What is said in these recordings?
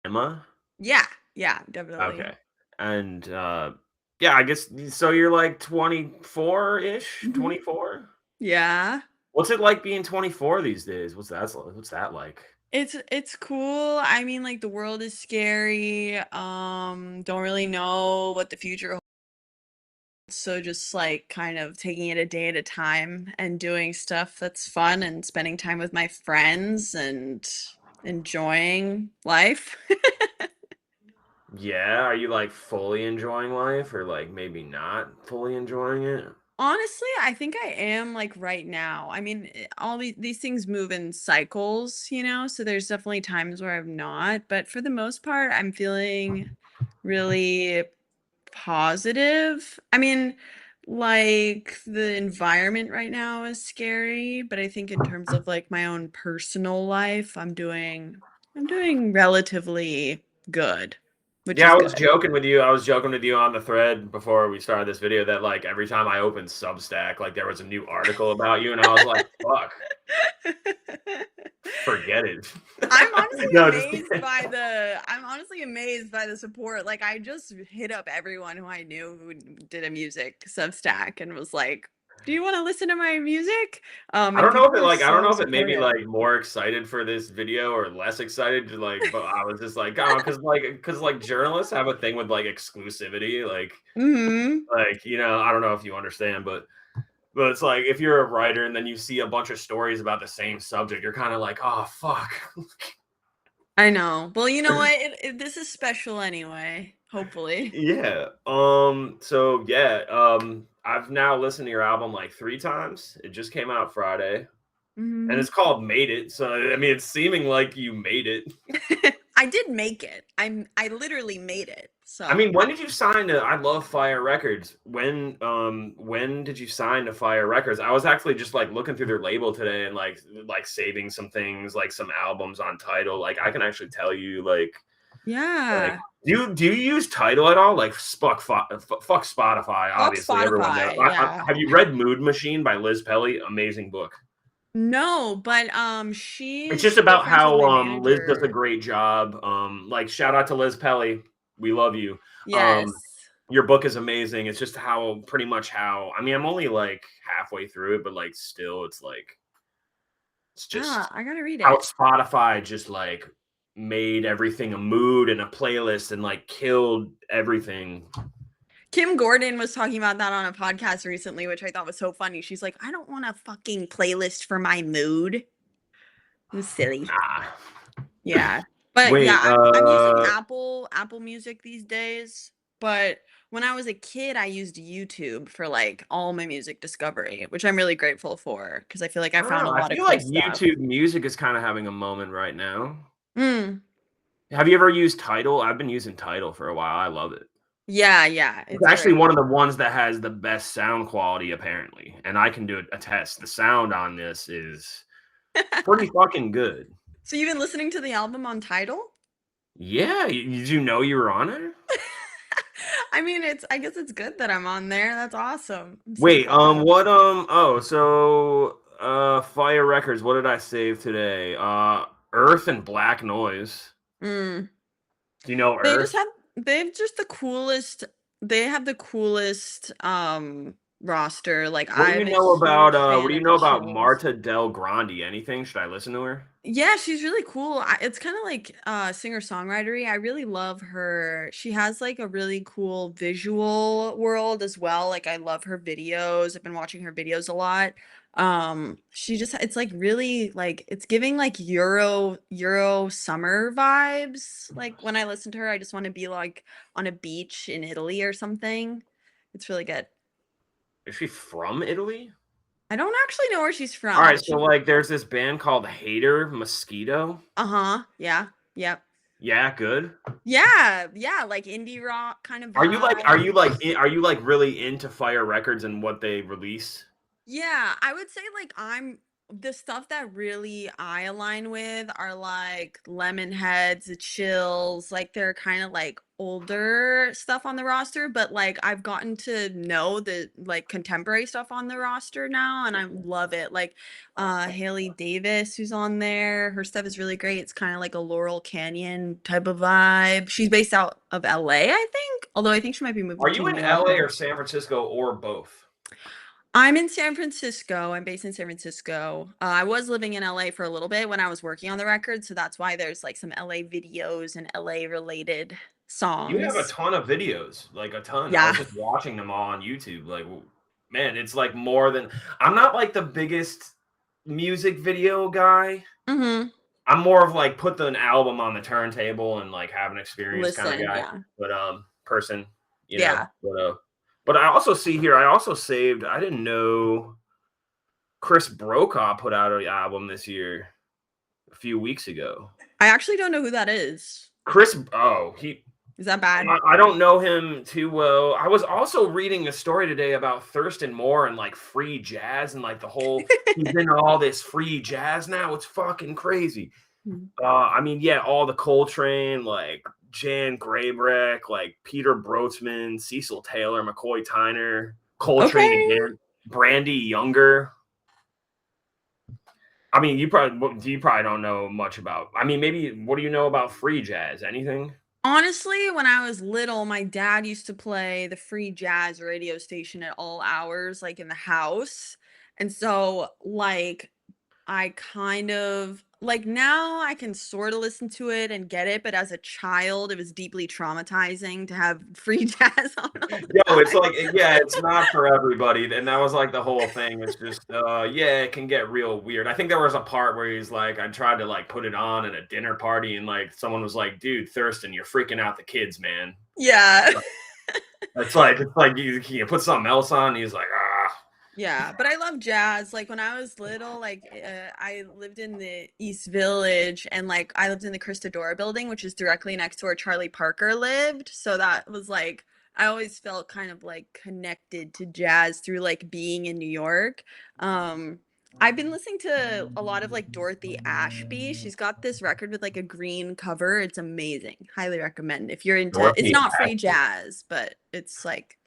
Emma? Yeah, yeah, definitely. Okay. And yeah, I guess so you're like 24-ish, Mhm. 24? Yeah. What's it like being 24 these days? What's that like? It's cool. I mean, like the world is scary. Don't really know what the future holds. So just like kind of taking it a day at a time and doing stuff that's fun and spending time with my friends and enjoying life. Yeah, are you like fully enjoying life or like maybe not fully enjoying it? Honestly, I think I am like right now. I mean, all these things move in cycles, you know? So there's definitely times where I'm not, but for the most part, I'm feeling really positive. I mean, like the environment right now is scary, but I think in terms of like my own personal life, I'm doing relatively good, which Yeah, is I was good. joking with you. I was joking with you on the thread before we started this video that like every time I opened Substack, like there was a new article about you, and I was like, "Fuck, forget it." No, just kidding. I'm honestly amazed by the support. Like I just hit up everyone who I knew who did a music Substack and was like, "Do you want to listen to my music?" And people were I don't so know if it made me supportive. like more excited for this video or less excited to like, but I was just like, oh, because like journalists have a thing with like exclusivity, Mhm. I don't know if you understand, but it's like if you're a writer and then you see a bunch of stories about the same subject, you're kind of like, oh fuck. I know. Well, you know what? This is special anyway, hopefully. Yeah. So yeah. I've now listened to your album like 3 times. It just came out Friday, and Mhm. it's called "Made It." So I mean, it's seeming like you made it. I did make it. I literally made it. I mean, So, when did you sign to? I love Fire Records. When did you sign to Fire Records? I was actually just like looking through their label today and like saving some things, like some albums on Title. Like I can actually tell you, like yeah. do you use Title at all? Like fuck Spotify. Fuck Obviously, everyone knows. Spotify. Yeah. Have you read Mood Machine by Liz Pelly? Amazing book. No, but It's she's just good about friends with how my Liz does a manager. great job. Like shout out to Liz Pelly. We love you. Um, Yes. your book is amazing. It's just how pretty much how I mean I'm only like halfway through it, but like still it's Yeah, just I gotta read how it. Spotify just like made everything a mood and a playlist and like killed everything. Kim Gordon was talking about that on a podcast recently, which I thought was so funny. She's like, I don't want a fucking playlist for my mood. It was silly. Nah. Yeah. But yeah, Wait, I'm using Apple Music these days. But when I was a kid, I used YouTube for like all my music discovery, which I'm really grateful for because I feel like I I don't found know. a I lot of feel cool like stuff. YouTube Music is kind of having a moment right now. Mm. Have you ever used Tidal? I've been using Tidal for a while. I love it. Yeah, yeah, It's it's actually great. one of the ones that has the best sound quality, apparently, and I can do a test. The sound on this is pretty fucking good. So you've been listening to the album on Tidal? Yeah, did you know you were on it? I mean, I guess it's good that I'm on there. That's awesome. I'm so Wait, glad. Fire Records, what did I save today? Earth and Black Noise. Mm. Do you know They just Earth? have they've just the coolest they have the coolest roster. Like I'm a huge What fan do you of know the about Chills. Marta Del Grande? Anything? Should I listen to her? Yeah, she's really cool. It's kind of like singer-songwritery. I really love her. She has like a really cool visual world as well. Like I love her videos. I've been watching her videos a lot. She just it's like really like it's giving like Euro summer vibes. Like when I listen to her, I just want to be like on a beach in Italy or something. It's really good. Is she from Italy? I don't actually know where she's All from. right, so like there's this band called Hater Mosquito. Uh-huh. Yeah. Yep. Yeah, good. Yeah, yeah, like indie rock kind of vibes. Are you like really into Fire Records and what they release? Yeah, I would say like the stuff that really I align with are like Lemonheads, the Chills, like they're kind of like older stuff on the roster, but, like, I've gotten to know the, like, contemporary stuff on the roster now, and I love it. Like, Haley Davis, who's on there, her stuff is really great. It's kinda like a Laurel Canyon type of vibe. She's based out of LA, I think, although I think she might be Are moving to you in New York LA or now. San Francisco or both? I'm in San Francisco. I'm based in San Francisco. I was living in LA for a little bit when I was working on the record, so that's why there's like some LA videos and LA related You have a songs. ton of videos, like a ton. I Yeah. was just watching them all on YouTube. Like, man, it's like more than I'm not like the biggest music video guy. Mhm. I'm more of like put an album on the turntable and like have an experience kind of Listen, guy. yeah. But person, you know. Yeah. But I also see here. I also saved. I didn't know Chris Brokaw put out an album this year a few weeks ago. I actually don't know who that is. He Is that bad? I don't know him too well. I was also reading a story today about Thurston Moore and like free jazz and like the whole he's into all this free jazz now. It's fucking crazy. Mm. I mean, yeah, all the Coltrane, like Jan Graybrek, like Peter Brotzman, Cecil Taylor, McCoy Tyner, Coltrane Okay. again, Brandy Younger. I mean, you probably don't know much about. I mean, maybe what do you know about free jazz? Anything? Honestly, when I was little, my dad used to play the free jazz radio station at all hours, like in the house. And so, like, I kind of like now I can sort of listen to it and get it, but as a child, it was deeply traumatizing to have free jazz on all the Yo, it's time. like yeah, it's not for everybody, and that was like the whole thing. It's just yeah, it can get real weird. I think there was a part where he's like, I tried to like put it on at a dinner party, and like someone was like, "Dude, Thurston, you're freaking out the kids, man." Yeah. It's like you put something else on. And he's like, ah, Yeah, but I love jazz. Like when I was little, like I lived in the East Village and like I lived in the Christadora building, which is directly next to where Charlie Parker lived. So that was like I always felt kind of like connected to jazz through like being in New York. Um I've been listening to a lot of like Dorothy Ashby. She's got this record with like a green cover. It's amazing. Highly recommend if you're into it's Dorothy. not free jazz, but it's like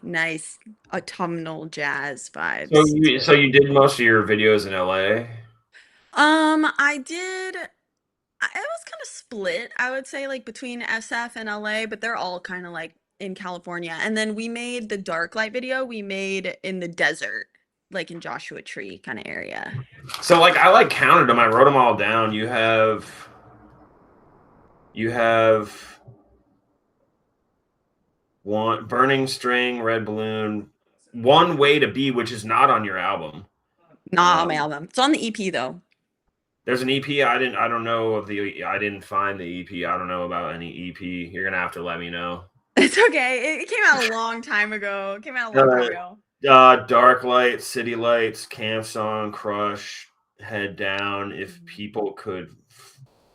nice autumnal jazz vibes. So you did most of your videos in LA. I did it was kind of split, I would say, like between SF and LA, but they're all kind of like in California. And then we made the dark light video, we made in the desert, like in Joshua Tree kind of area. So like I like counted them. I wrote them all down. You have one burning string, red balloon, one way to be, which is not on your album. Not on my album. It's on the EP though. There's an EP. I don't know of the. I didn't find the EP. I don't know about any EP. You're gonna have to let me know. It's okay. It came out a long time ago. It came out a long time ago. Dark Light, City Lights, Camp Song, Crush, Head Down. If people could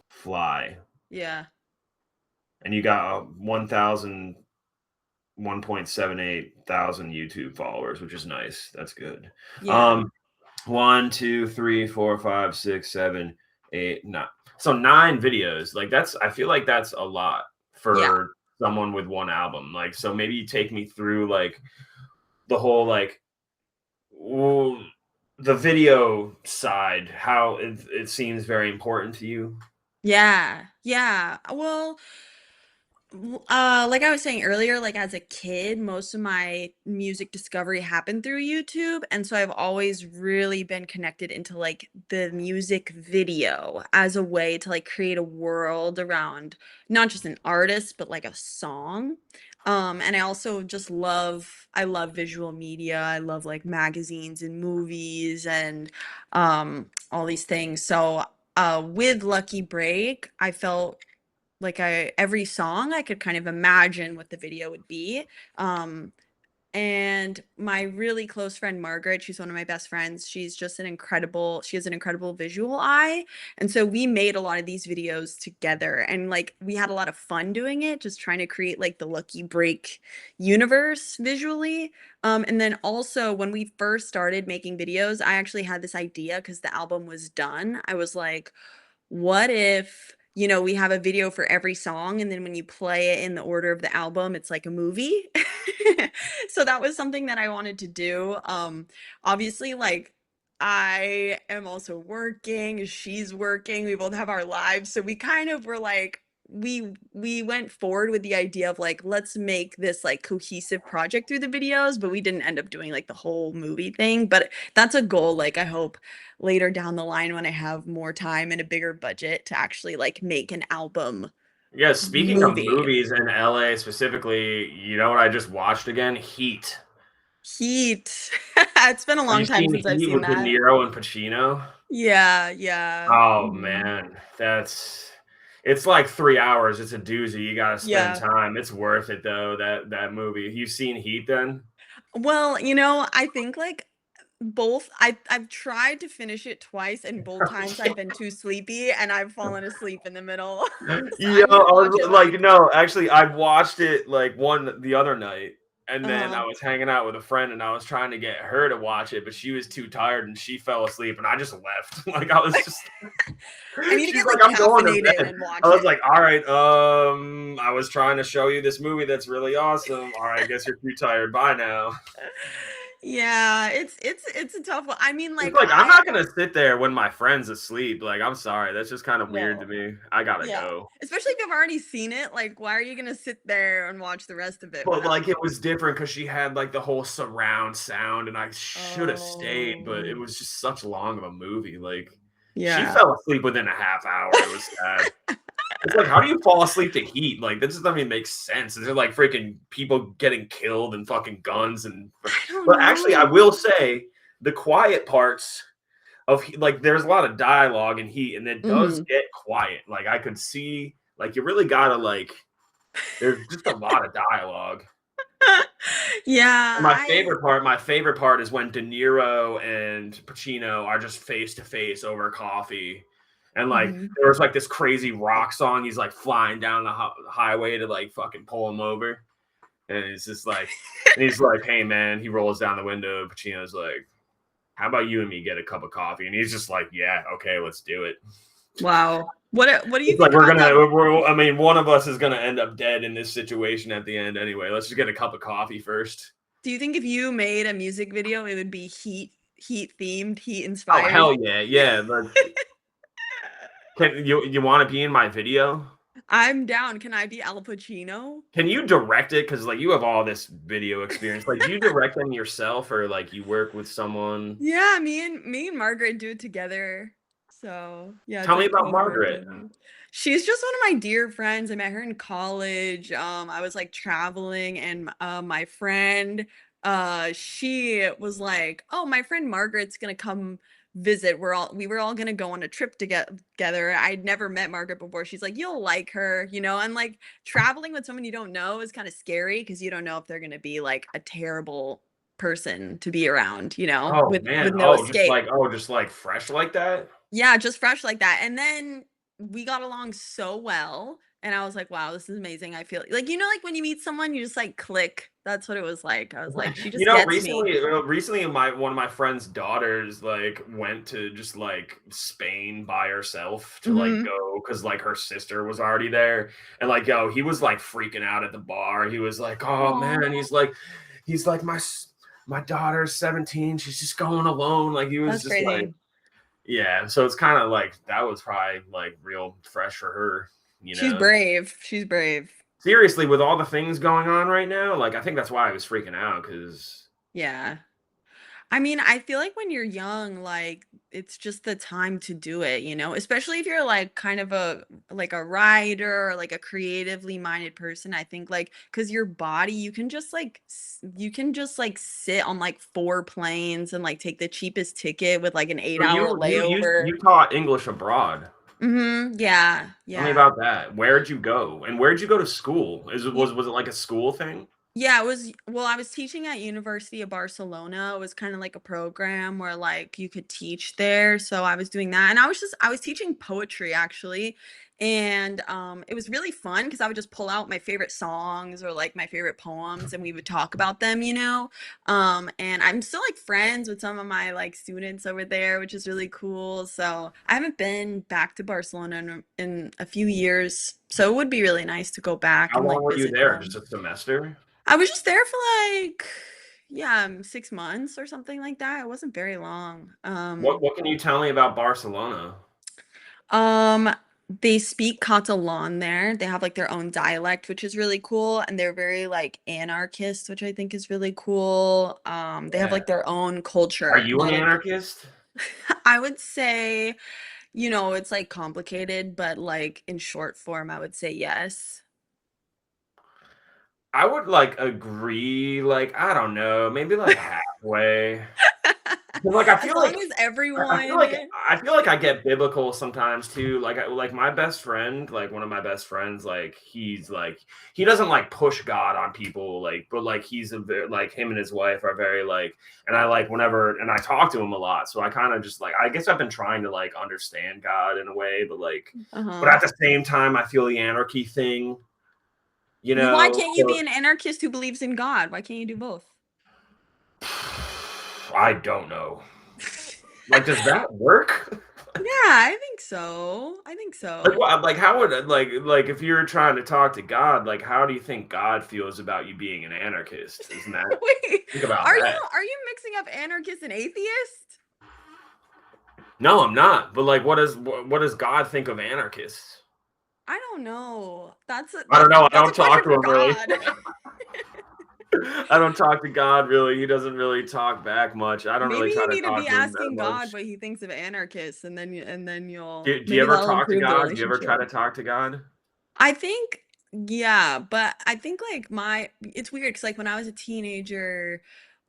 fly, Yeah. and you got 1,000, 1.78 thousand YouTube followers, which is nice. That's good. Yeah. 1, 2, 3, 4, 5, 6, 7, 8, 9. So 9 videos. Like that's I feel like that's a lot Yeah. for someone with one album. Like so maybe you take me through like the whole like the video side, how it seems very important to you. Yeah. Yeah. Well, like I was saying earlier, like as a kid, most of my music discovery happened through YouTube. And so I've always really been connected into like the music video as a way to like create a world around not just an artist, but like a song. And I also just I love visual media. I love like magazines and movies and all these things. So with Lucky Break, I felt like every song I could kind of imagine what the video would be. Um, and my really close friend Margaret, she's one of my best friends. She has an incredible visual eye. And so we made a lot of these videos together and like we had a lot of fun doing it, just trying to create like the Lucky Break universe visually. And then also when we first started making videos, I actually had this idea because the album was done. I was like, what if we have a video for every song, and then when you play it in the order of the album, it's like a movie. So that was something that I wanted to do. Obviously, like I am also working, she's working, we both have our lives, so we kind of were like we went forward with the idea of like let's make this like cohesive project through the videos, but we didn't end up doing like the whole movie thing. But that's a goal. Like I hope later down the line when I have more time and a bigger budget to actually like make an album Yeah, speaking of movie. movies in LA specifically, you know what I just watched again? Heat. Heat. It's been a Have you long time seen since I've Heat seen with De that. Niro and Pacino? Yeah, yeah. Oh Mhm. man, it's like 3 hours. It's a doozy. You gotta spend Yeah. time. It's worth it though, that movie. You've seen Heat then? Well, I think like both I've tried to finish it twice and both times I've been too sleepy and I've fallen asleep in the middle. So Yeah, I I need to watch was it like, like no, actually, I watched it like one the other night, and then uh I was hanging out with a friend, and I was trying to get her to watch it, but she was too tired, and she fell asleep, and I just left. Like I was just, I need to she's get like, like I'm going to caffeinated bed. and I watch was it. like, all right, I was trying to show you this movie that's really awesome. All right, I guess you're too tired. Bye now. Yeah, it's a tough one. I mean, It's like like I'm I not gonna sit there when my friend's asleep. Like I'm sorry, that's just kind of weird to no. me. I gotta Yeah. go. Especially if you've already seen it, like why are you gonna sit there and watch the rest of it when But, I'm like, it was different because she had, like, the whole surround sound, and I should have stayed, but it Oh, was just such long of a movie, like, she yeah. fell asleep within a half hour, it was sad. It's like, how do you fall asleep to Heat? Like, that just doesn't even make sense. Is it, like, freaking people getting killed and fucking guns and I don't but actually, I know. will say, the quiet parts of like, there's a lot of dialogue in Heat, and it does Mhm. get quiet, like, I could see like, you really gotta, like there's just a lot of dialogue. Yeah, My favorite part is when De Niro and Pacino are just face to face over coffee, and like mhm. there was like this crazy rock song. He's like flying down the highway to like fucking pull him over, and it's just like, and he's like, "Hey man," he rolls down the window. Pacino's like, "How about you and me get a cup of coffee?" And he's just like, "Yeah, okay, let's do it." Wow. What do you It's like think about that? I mean, one of us is gonna end up dead in this situation at the end anyway. Let's just get a cup of coffee first. Do you think if you made a music video, it would be heat themed, heat Oh inspired? hell yeah, yeah. Can you want to be in my video? I'm down. Can I be Al Pacino? Can you direct it? Because like you have all this video experience. Like, do you direct them yourself, or like you work with someone? Yeah, me and Margaret do it together. So, yeah, it's Tell me like about teamwork Margaret. living. She's just one of my dear friends. I met her in college. I was like traveling and my friend she was like, "Oh, my friend Margaret's going to come visit. We were all going to go on a trip to get together." I'd never met Margaret before. She's like, "You'll like her," and like traveling with someone you don't know is kind of scary because you don't know if they're going to be like a terrible person to be around, Oh with man. no Oh, escape. just like fresh like that. Yeah, just fresh like that. And then we got along so well. And I was like, wow, this is amazing. I feel like, like when you meet someone, you just like click. That's what it was like. I was like, she You just know, gets me. recently, my one of my friend's daughters like went to just like Spain by herself to like Hmm. go because like her sister was already there, and like yo, he was like freaking out at the bar. He was like, "Oh man," Oh, he's like my daughter's 17. She's just going alone. Like he was that's just like, crazy. yeah. So it's kind of like that was probably like real fresh for her, you She's know. brave. She's brave. Seriously, with all the things going on right now, like I think that's why I was freaking out because Yeah. I mean, I feel like when you're young, like it's just the time to do it, especially if you're like kind of a writer or like a creatively minded person. I think like cuz your body, you can just like sit on like four planes and like take the cheapest ticket with like an so 8-hour you layover. taught English abroad. Mhm. Yeah. Tell me Yeah. about that. Where'd you go? And where'd you go to school? Was it like a school thing? Yeah, I was teaching at University of Barcelona. It was kind of like a program where like you could teach there. So I was doing that. And I was teaching poetry actually. And it was really fun because I would just pull out my favorite songs or like my favorite poems and we would talk about them, you know. And I'm still like friends with some of my like students over there, which is really cool. So I haven't been back to Barcelona in a few years, so it would be really nice to go back How and long like were you visit there? Just them. a semester? I was just there for like, yeah, 6 months or something like that. It wasn't very long. What can you tell me about Barcelona? Um, they speak Catalan there. They have like their own dialect, which is really cool, and they're very like anarchist, which I think is really cool. They have Yeah. like their own Are culture, you and an I don't think anarchist? I would say, it's like complicated, but like in short form, I would say yes. I would like agree, like, I don't know, maybe like halfway. 'Cause, like, As long as I feel everyone, like I feel like I get biblical sometimes too. Like my best friend, like one of my best friends, like he's like he doesn't like push God on people, like, but like he's like him and his wife are very like, and I like whenever and I talk to him a lot, so I kind of just like I guess I've been trying to like understand God in a way, but uh-huh. at the same time I feel the anarchy thing, you Why know. can't you be So an anarchist who believes in God? Why can't you do both? I don't know. Like, does that work? Yeah, I think so. I think Like, so. what? Like, how would like if you're trying to talk to God, like, how do you think God feels about you being an anarchist? Isn't that Wait, think about are you that? are you mixing up anarchist and atheist? No, I'm not. But like, what does God think of anarchists? I don't know. That's a I don't that's know. I that's a don't question talk to for him really. God. I don't talk to God really. He doesn't really talk back much. I don't Maybe really try you to need to be talk to him that asking God much. what he thinks of anarchists, and then you'll Do you maybe ever that'll talk to improve the God? Do you ever try relationship. to talk to God? I think, yeah, but I think like it's weird because like when I was a teenager,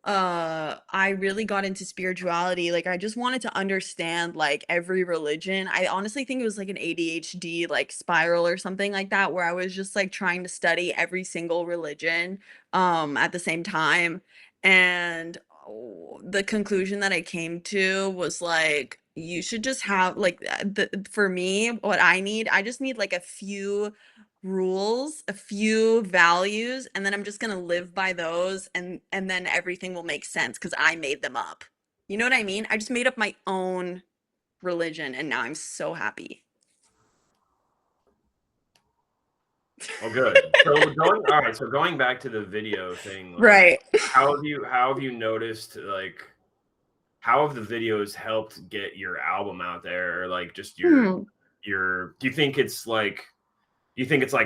I really got into spirituality. Like I just wanted to understand like every religion. I honestly think it was like an ADHD like spiral or something like that where I was just like trying to study every single religion at the same time. And the conclusion that I came to was like you should just have like for me what I just need like a few rules, a few values, and then I'm just gonna live by those and then everything will make sense because I made them up. You know what I mean? I just made up my own religion and now I'm so happy. Oh, good. So going all right, so going back to the video thing, like, Right. how have you noticed, like, how have the videos helped get your album out there or, like, just Hmm. your do you think it's, like,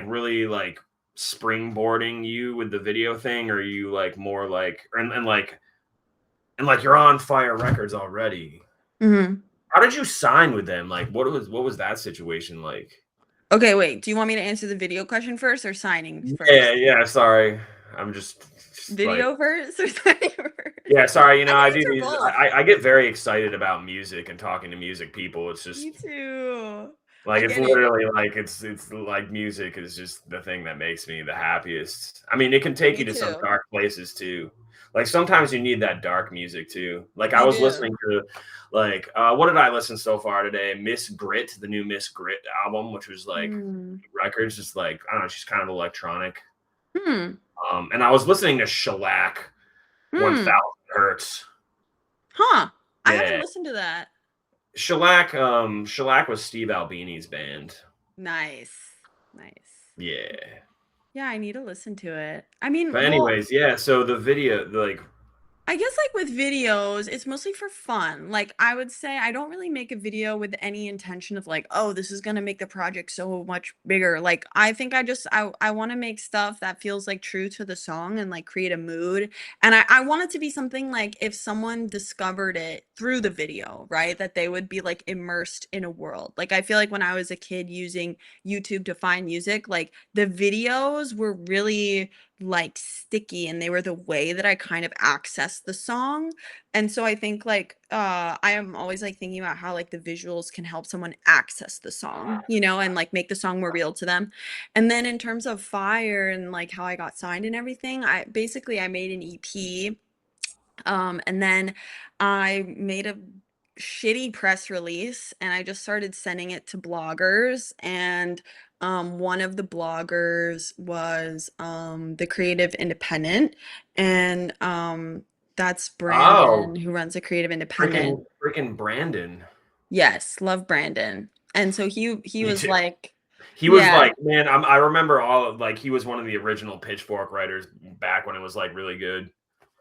really, like, springboarding you with the video thing, or are you, like, more like and, like, you're on Fire Records already. Hmm. How did you sign with them? Like, what was that situation like? Okay, wait. Do you want me to answer the video question first or signing Yeah, first? yeah, sorry. I'm just, like Video first or signing first? yeah, sorry, I can I do answer these both. I get very excited about music and talking to music people. It's Me just too. I like it's get it. literally like it's like music is just the thing that makes me the happiest. I mean, it can take you Me to some too. dark places too. Like sometimes you need that dark music too. Like I You was do. listening to like what did I listen so far today? Miss Grit, the new Miss Grit album, which was like Hmm. records, just like I don't know, she's kind of electronic. Hmm. And I was listening to Shellac Hmm. 1000 Hertz. Huh. I haven't Yeah. listened to that. Shellac was Steve Albini's band. Nice. Nice. Yeah. Yeah, I need to listen to it. I mean, But well, anyways, yeah, so the video like I guess like with videos, it's mostly for fun. Like I would say I don't really make a video with any intention of like, oh, this is gonna make the project so much bigger. Like I think I want to make stuff that feels like true to the song and like create a mood. And I want it to be something like if someone discovered it through the video, right? That they would be like immersed in a world. Like I feel like when I was a kid using YouTube to find music, like the videos were really like sticky and they were the way that I kind of accessed the song. And so I think like I am always like thinking about how like the visuals can help someone access the song, and like make the song more real to them. And then in terms of Fire and like how I got signed and everything, I made an EP and then I made a shitty press release, and I just started sending it to bloggers, and one of the bloggers was the Creative Independent, and that's Oh, Brandon who runs the Creative Independent. freaking Brandon. Yes, love Brandon. And so he Me was too. like, He was yeah, like, man, I remember all of like he was one of the original Pitchfork writers back when it was like really good.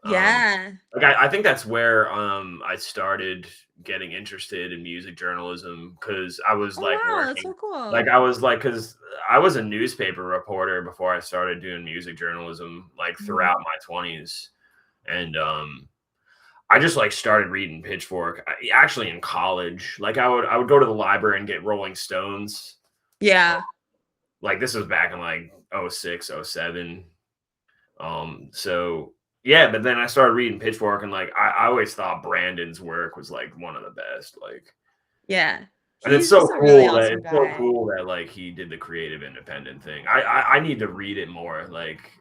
Um, yeah. like I think that's where I started getting interested in music journalism because I was Oh like wow, that's working, so like cool. I was like because I was a newspaper reporter before I started doing music journalism, like Mhm. throughout my 20s, and I just like started reading Pitchfork actually in college. Like I would go to the library and get Rolling Stones. Yeah. Like this was back in like '06, '07. So yeah, but then I started reading Pitchfork and like I always thought Brandon's work was like one of the best. Like Yeah. and it's He's so just a really cool that awesome it's so guy. cool that like he did the creative independent thing. I need to read it more. Like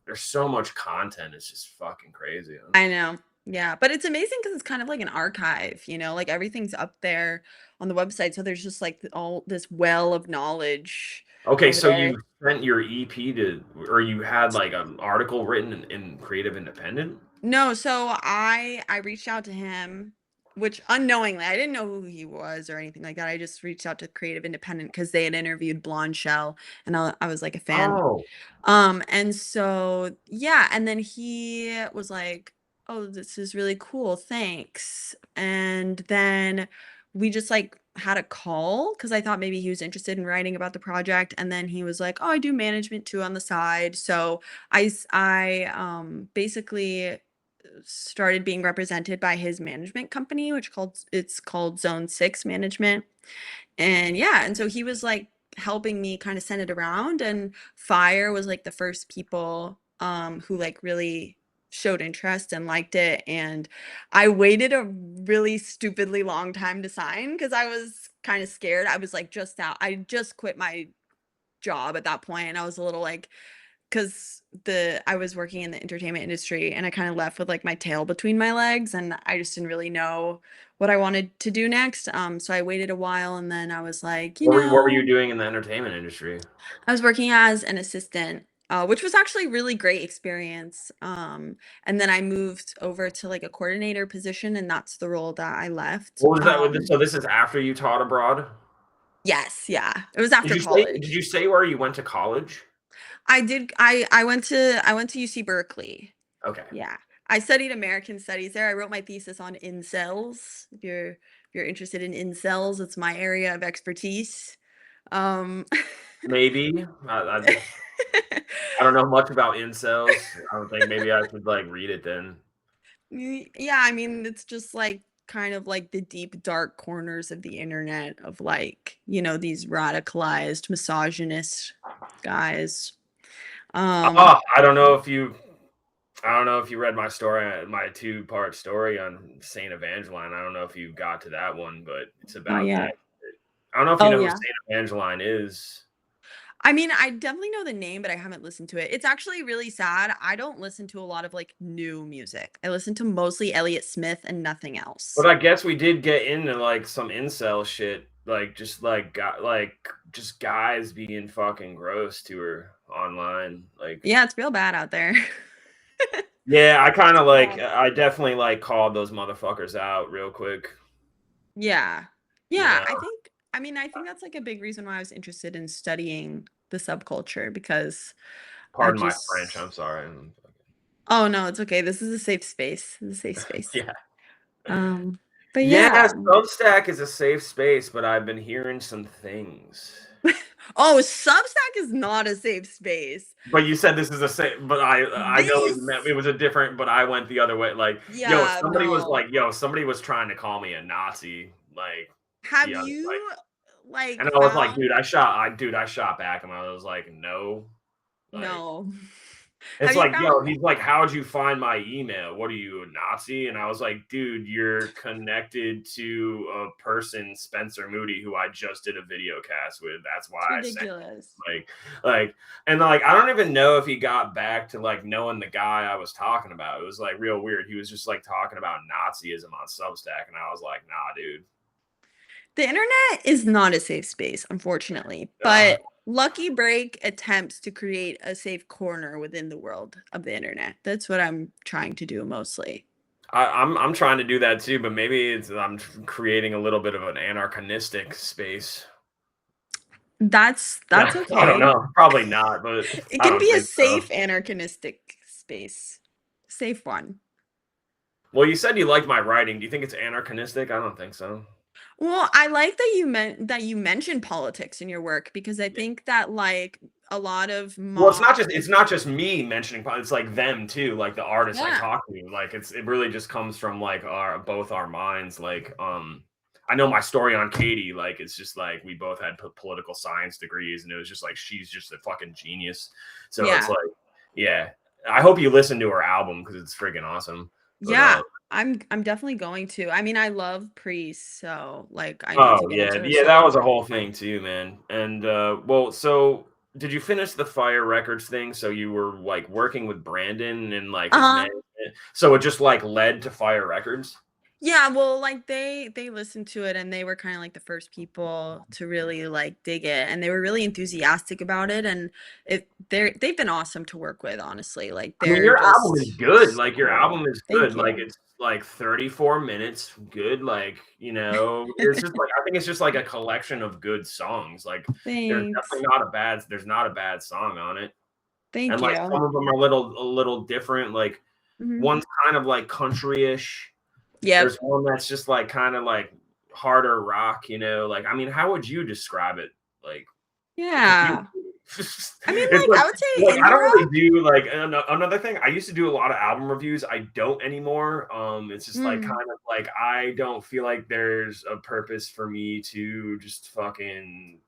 there's so much content. It's just fucking crazy. I know. Yeah, but it's amazing because it's kind of like an archive, like everything's up there on the website. So there's just like all this well of knowledge Okay, over so there. you sent your EP to, or you had like an article written in Creative Independent? No, so I reached out to him, which unknowingly, I didn't know who he was or anything like that. I just reached out to Creative Independent because they had interviewed Blonde Shell, and I was like a fan. Oh, And so yeah, and then he was like, "Oh, this is really cool. Thanks." And then we just like had a call because I thought maybe he was interested in writing about the project. And then he was like, "Oh, I do management too on the side." So I basically started being represented by his management company, which called it's called Zone 6 Management. And yeah, and so he was like helping me kind of send it around, and Fire was like the first people who like really showed interest and liked it. And I waited a really stupidly long time to sign because I was kind of scared. I was like just out. I just quit my job at that point and I was a little like, because the I was working in the entertainment industry and I kind of left with like my tail between my legs and I just didn't really know what I wanted to do next. So I waited a while and then I was like, what were you doing in the entertainment industry? I was working as an assistant, which was actually a really great experience. And then I moved over to like a coordinator position and that's the role that I left. What was that? So this is after you taught abroad? Yes, yeah. It was after Did college. you say where you went to college? I went to UC Berkeley. Okay. Yeah. I studied American studies there. I wrote my thesis on incels. If you're interested in incels, it's my area of expertise. Um Maybe. I don't know much about incels. I don't think maybe I should like read it then. Yeah, I mean, it's just like kind of like the deep dark corners of the internet of like, these radicalized misogynist guys. Um Oh, I don't know if you read my story, my two-part story on Saint Evangeline. I don't know if you got to that one, but it's Not about that. yet. I don't know if you Oh know who yeah. Saint Evangeline is. I mean, I definitely know the name, but I haven't listened to it. It's actually really sad. I don't listen to a lot of like new music. I listen to mostly Elliott Smith and nothing But else. I guess we did get into like some incel shit, like just guys being fucking gross to her online. Like, Yeah, it's real bad out there. yeah, Yeah. I definitely like called those motherfuckers out real quick. Yeah. You Yeah, know, I think that's like a big reason why I was interested in studying the subculture because I pardon my French. just I'm sorry. Oh no, it's okay. This is a safe space. This is a safe space. Yeah, Um, but yeah. yeah. Substack is a safe space, but I've been hearing some things. Oh, Substack is not a safe space. But you said this is a safe, but I know This it was a different, but I went the other way. Like, Yeah, no. somebody was trying to call me a Nazi. Like, Have yeah, like, you, like, and I was like, found I shot back, and I was like, no, like, No. It's Have you like, yo, found he's like, "How'd you find my email? What are you, a Nazi?" And I was like, "Dude, you're connected to a person, Spencer Moody, who I just did a video cast with. That's it's why I sent ridiculous. like like and like I don't even know if he got back to like knowing the guy I was talking about. It was like real weird. He was just like talking about Nazism on Substack, and I was like, "Nah, dude." The internet is not a safe space, unfortunately, Ugh. but Lucky Break attempts to create a safe corner within the world of the internet. That's what I'm trying to do mostly. I'm trying to do that too, but maybe it's I'm creating a little bit of an anarchistic space. That's I don't okay. know. Probably not, but It I can don't be a think so. safe anarchistic space. Safe one. Well, you said you liked my writing. Do you think it's anarchistic? I don't think so. Well, I like that you mentioned politics in your work because I Yeah. think that like a lot of Well, mob it's not just me mentioning it's like them too, like the artists I yeah. talk to. Like it really just comes from like our both our minds. Like I know my story on Katie, like it's just like we both had political science degrees and it was just like she's just a fucking genius. So it's Yeah. like yeah. I hope you listen to her album because it's freaking awesome. But Yeah. I'm definitely going to. I mean, I love Priest, so like I need to oh get yeah, into her yeah, that stuff was a more. whole thing too, man. And well, so did you finish the Fire Records thing? So you were like working with Brandon and like his Uh-huh. management. So it just like led to Fire Records. Yeah, well, like they listened to it and they were kind of like the first people to really like dig it and they were really enthusiastic about it and they've been awesome to work with, honestly. Like I mean, they're your album is just good. so Like your cool. album is Thank good. Like you. it's like 34 minutes, good. Like it's just like I think it's just like a collection of good songs. Like Thanks. there's not a bad song on it. And Thank like you. some of them are a little different. Like Mhm. one's kind of like country-ish. There's Yep. one that's just like kind of like harder rock, like I mean, how would you describe it? Like because you Yeah. I mean, it's like I would say I indie don't really rock. do like another thing. I used to do a lot of album reviews. I don't anymore. It's just like Mm. kind of like I don't feel like there's a purpose for me to just fucking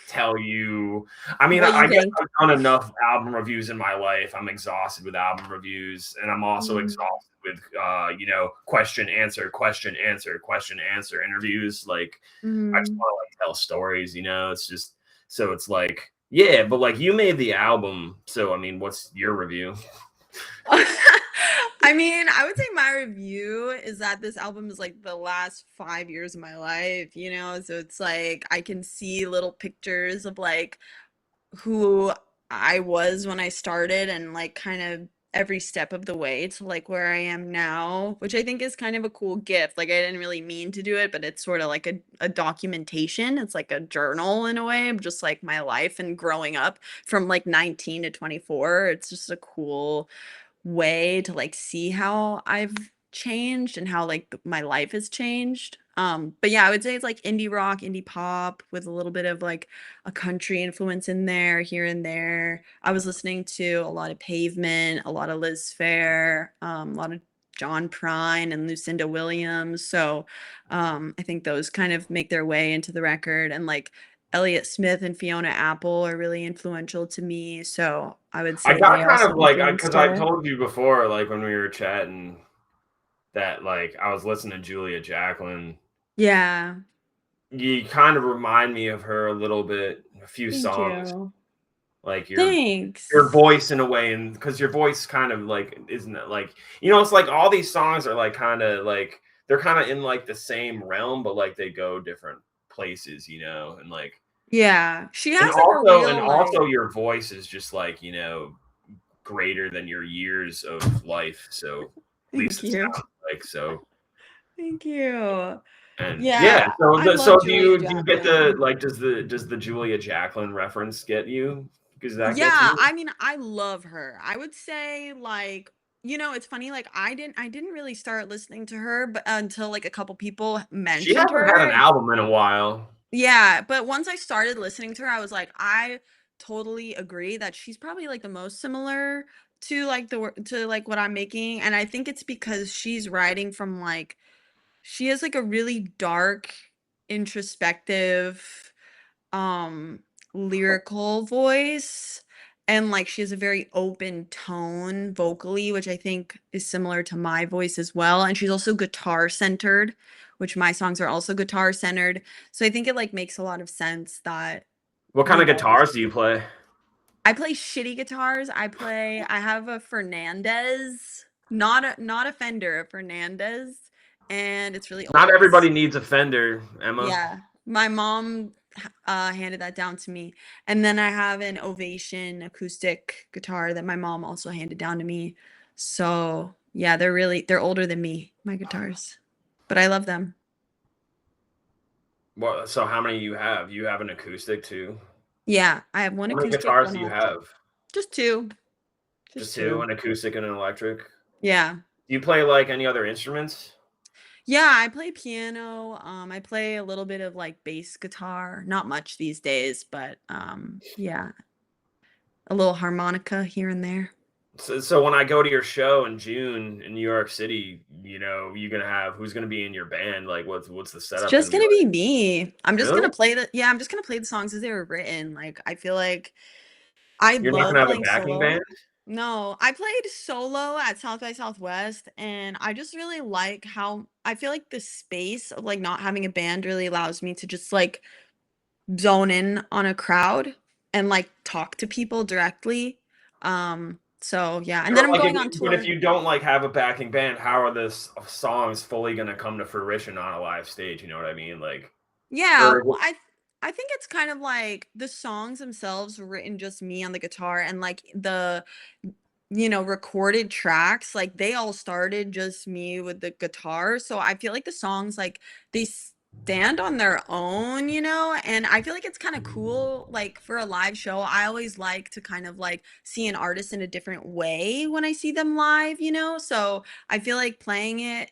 tell you. I mean, What you I guess think? I've done enough album reviews in my life. I'm exhausted with album reviews, and I'm also Mm. exhausted with question answer question answer question answer interviews. Like I just Mhm. want to like tell stories. It's just so it's like yeah, but like you made the album, so I mean, what's your review? I mean, I would say my review is that this album is like the last 5 years of my life, you know? So it's like I can see little pictures of like who I was when I started and like kind of every step of the way to like where I am now, which I think is kind of a cool gift. Like I didn't really mean to do it, but it's sort of like a documentation. It's like a journal in a way of just like my life and growing up from like 19 to 24. It's just a cool way to like see how I've changed and how like my life has changed. But yeah, I would say it's like indie rock, indie pop with a little bit of like a country influence in there, here and there. I was listening to a lot of Pavement, a lot of Liz Phair, a lot of John Prine and Lucinda Williams. So I think those kind of make their way into the record and like Elliott Smith and Fiona Apple are really influential to me. So I would I say they got kind also of like influenced because I it. told you before, like when we were chatting, that like I was listening to Julia Jacqueline. Yeah. You kind of remind me of her a little bit, a few Thank songs, you. like your Thanks. voice in a way, and because your voice kind of like isn't it like it's like all these songs are like kind of like they're kind of in like the same realm, but like they go different places, and like Yeah. She has like a and real also like your voice is just like greater than your years of life, so at thank least it you. sounds like so. Thank you. And yeah, Yeah, so I love Julia do you get the Jacqueline. like does the Julia Jacqueline reference get you? Does that get to Yeah, you? I mean, I love her. I would say like, it's funny like I didn't really start listening to her but until like a couple people She mentioned hasn't had her. an album in a while. Yeah, but once I started listening to her, I was like, I totally agree that she's probably like the most similar to like to like what I'm making, and I think it's because she's writing from like she has like a really dark, introspective, um, lyrical voice, and like she has a very open tone vocally, which I think is similar to my voice as well. And she's also guitar centered, which my songs are also guitar centered. So I think it like makes a lot of sense that, What kind you of know, guitars do you play? I play shitty guitars. I have a Fernandez, not a Fender, a Fernandez, and it's really Not old. everybody needs a Fender, Emma. Yeah, my mom handed that down to me, and then I have an Ovation acoustic guitar that my mom also handed down to me. So yeah, they're older than me, my guitars, but I love them. What? So how many you have? You have an acoustic too. Yeah, I have one How many acoustic, guitars one do you electric. have? Just two, just Just two, two. an acoustic and an electric. Yeah. Do you play like any other instruments? Yeah, I play piano. I play a little bit of like bass guitar, not much these days, but yeah, a little harmonica here and there. So when I go to your show in June in New York City, you gonna have who's gonna be in your band? Like, what's the It's setup just gonna be gonna be like? me. I'm just Really? gonna play the yeah, I'm just gonna play the songs as they were written. Like I feel like I You're not love gonna have a playing backing solo. band? No, I played solo at South by Southwest, and I just really like how I feel like the space of like not having a band really allows me to just like zone in on a crowd and like talk to people directly. So yeah, and then But I'm like, going on but if tour. you don't like have a backing band, how are this songs fully gonna come to fruition on a live stage? You know what I mean? Like, Yeah, or well, I think it's kind of like the songs themselves were written just me on the guitar and like the recorded tracks, like they all started just me with the guitar. So I feel like the songs like they stand on their own, and I feel like it's kind of cool like for a live show. I always like to kind of like see an artist in a different way when I see them live. So I feel like playing it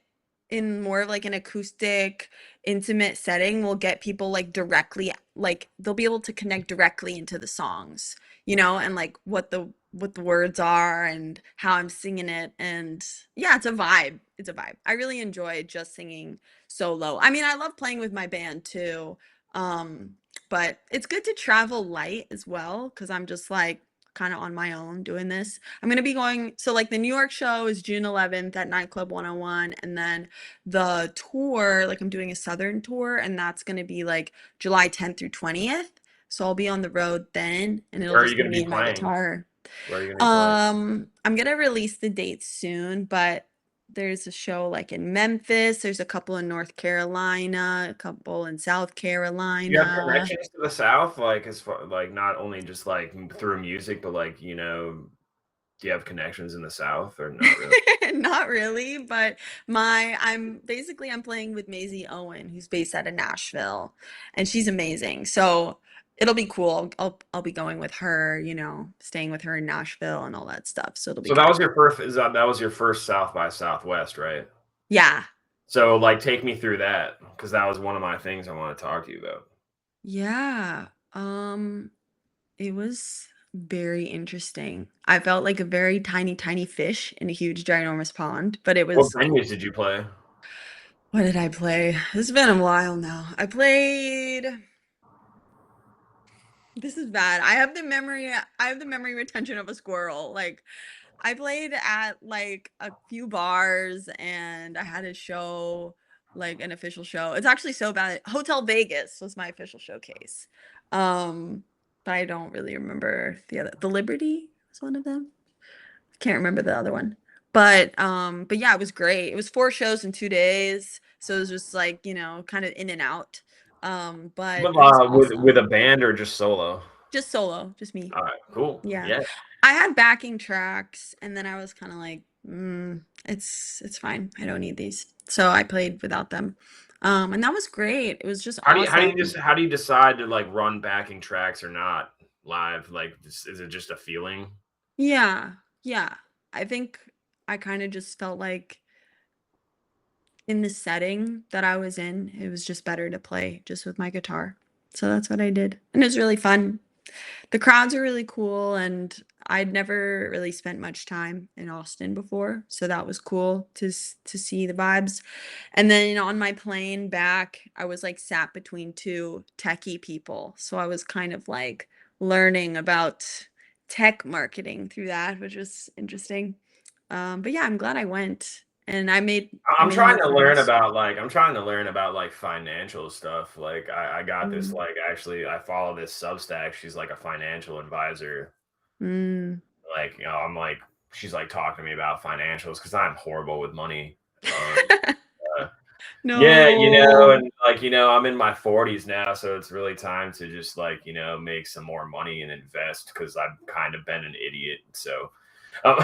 in more of like an acoustic intimate setting will get people like directly like they'll be able to connect directly into the songs, and like what the words are and how I'm singing it. And yeah, it's a vibe. It's a vibe. I really enjoy just singing solo. I mean, I love playing with my band too. But it's good to travel light as well because I'm just like kind of on my own doing this. I'm going to be going so like the New York show is June 11th at Nightclub 101, and then the tour, like I'm doing a southern tour, and that's going to be like July 10th through 20th. So I'll be on the road then, and it'll where are just you be gonna me be and my playing? guitar. Where are you gonna be playing? I'm gonna release the dates soon, but there's a show like in Memphis, there's a couple in North Carolina, a couple in South Do you have Carolina. connections to the South? Like, as far like not only just like through music, but like do you have connections in the South or not really? Not really, but I'm playing with Maisie Owen, who's based out of Nashville, and she's amazing. So it'll be cool. I'll be going with her, staying with her in Nashville and all that stuff. So it'll be So that good. was your first. That was your first South by Southwest, right? Yeah. So like, take me through that because that was one of my things I want to talk to you about. Yeah. It was very interesting. I felt like a very tiny, tiny fish in a huge, ginormous pond, but it What was venues did you play? what did I play? It's been a while now. This is bad. I have the memory retention of a squirrel. Like I played at like a few bars and I had a show, like an official show. It's actually so bad. Hotel Vegas was my official showcase. Um, but I don't really remember the Liberty was one of them. Can't remember the other one. But yeah, it was great. It was 4 shows in 2 days. So it was just like, kind of in and out. But With it was with a awesome. band or just solo? Just solo, just me. All right, cool. Yeah. Yeah. I had backing tracks and then I was kind of like, it's fine. I don't need these. So I played without them. And that was great. It was just awesome. How do you decide to like run backing tracks or not live? Like, is it just a feeling? Yeah. Yeah. I think I kind of just felt like in the setting that I was in, it was just better to play just with my guitar. So that's what I did. And it was really fun. The crowds are really cool, and I'd never really spent much time in Austin before, so that was cool to see the vibes. And then on my plane back, I was like sat between two techie people, so I was kind of like learning about tech marketing through that, which was interesting. But yeah, I'm glad I went and I I'm made trying new to learn friends. about I'm trying to learn about like financial stuff. Like I got this Mm, actually I follow this Substack. She's like a financial advisor. mm. Like, I'm like she's like talking to me about financials because I'm horrible with money. Uh, yeah, No. and like, I'm in my 40s now, so it's really time to just like, make some more money and invest because I've kind of been an idiot. So, um,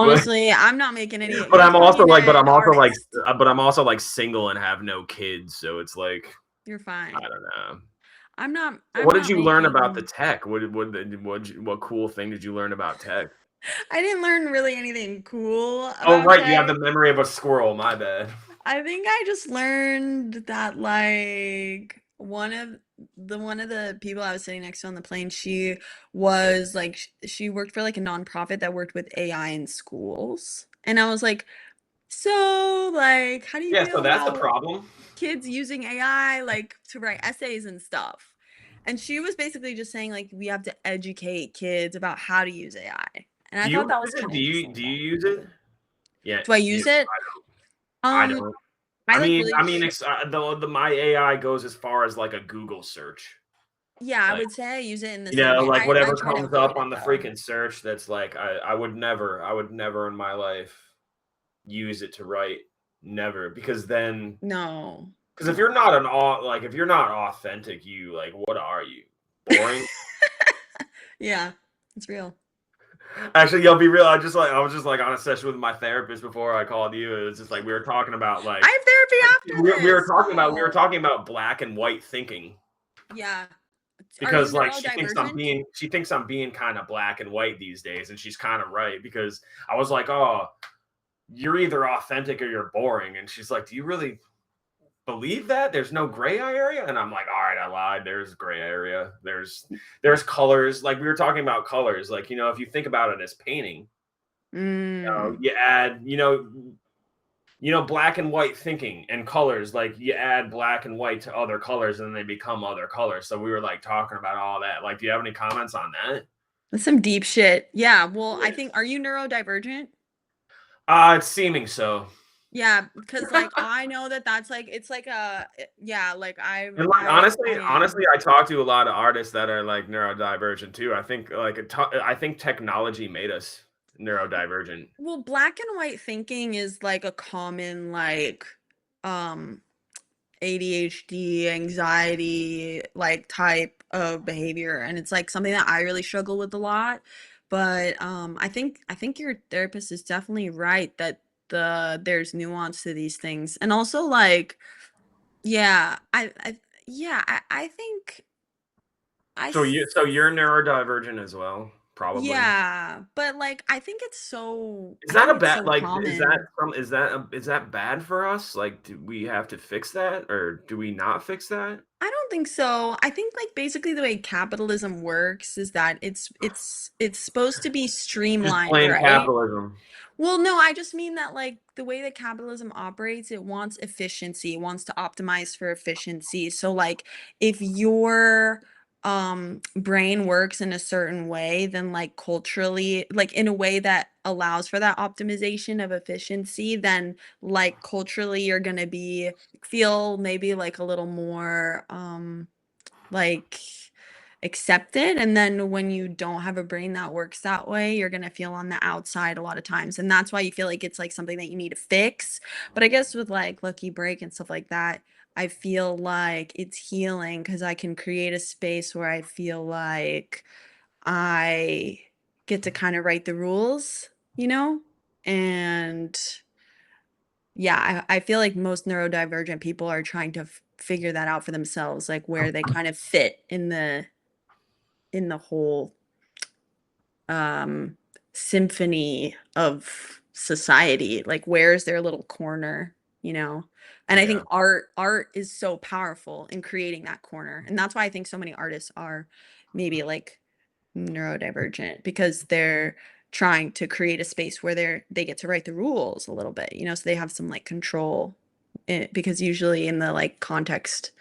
but Honestly, I'm not making any. but You're I'm also talking to like, an artist. but I'm also like single and have no kids, so it's like You're I fine. don't know. I'm What did not you learn about the making. tech? What cool thing did you learn about tech? I didn't learn really anything cool Oh, about right, you have tech. the memory of a squirrel. My bad. I think I just learned that like one of the people I was sitting next to on the plane, she was like she worked for like a nonprofit that worked with AI in schools. And I was like, "So, like, how do you Yeah, so feel that's a about problem. kids using AI like to write essays and stuff?" And she was basically just saying like we have to educate kids about how to use AI. And I Do you thought that use was it? kind of Do interesting. you use it? Yeah, Do I use it? I Um, don't. I like really The my AI goes as far as like a Google search. Yeah, I Like, would say I use it in the same way. like I whatever try to comes avoid up it on the though. freaking search, that's like I would never in my life use it to write. Never, because then No, because if you're no. not if you're not authentic, you like what are you? Boring? Yeah, it's real. Actually, you'll be real. I was just like on a session with my therapist before I called you. It was just like we were talking about I like have therapy after this. we were No. talking about black and white thinking Yeah. Are you because like neurodivergent? she thinks I'm being kind of black and white these days, and she's kind of right because I was like, oh, you're either authentic or you're boring, and she's like, do you really believe that there's no gray area? And I'm like, all right, I lied. There's gray area. There's colors. Like we were talking about colors. Like, if you think about it as painting, Mm. you add, black and white thinking and colors. Like you add black and white to other colors, and then they become other colors. So we were like talking about all that. Like, do you have any comments on that? That's some deep shit. Yeah, well, I think are you neurodivergent? It's seeming so. Yeah, because like I know that that's like it's like yeah, like And like I honestly, am. I talk to a lot of artists that are like neurodivergent too. I think I think technology made us neurodivergent. Well, black and white thinking is like a common like um ADHD, anxiety, like type of behavior. And it's like something that I really struggle with a lot. But I think your therapist is definitely right that there's nuance to these things. And also like, yeah, I think I So you're neurodivergent as well, probably. yeah, but like Is I that think a it's bad so common. is that bad for us? Like, do we have to fix that or do we not fix that? I don't think so. I think like basically the way capitalism works is that it's supposed to be Just streamlined, plain right? capitalism. Well, no, I just mean that like the way that capitalism operates, it wants efficiency, it wants to optimize for efficiency. So like if your brain works in a certain way, then like culturally, like in a way that allows for that optimization of efficiency, then like culturally you're going to be feel maybe like a little more like accepted, and then when you don't have a brain that works that way, you're going to feel on the outside a lot of times, and that's why you feel like it's like something that you need to fix. But I guess with like lucky break and stuff like that, I feel like it's healing because I can create a space where I feel like I get to kind of write the rules, you know. And yeah, I feel like most neurodivergent people are trying to figure that out for themselves, like where they kind of fit in the whole um symphony of society. Like where's their little corner, you know? And I think Yeah. art is so powerful in creating that corner. And that's why I think so many artists are maybe like neurodivergent because they're trying to create a space where they get to write the rules a little bit, you know, so they have some like control because usually in the like context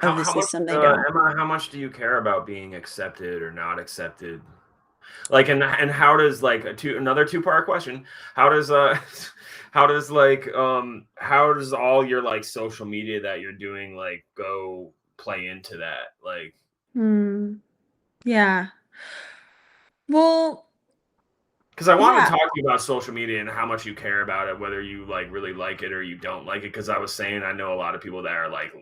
of the How much system they don't. Emma, how much do you care about being accepted or not accepted? Like, and how does like another two-part question? How does how does all your like social media that you're doing like go play into that? Like, Hmm. Yeah. Well, because I wanted to yeah. talk to you about social media and how much you care about it, whether you like really like it or you don't like it. Because I was saying I know a lot of people that are like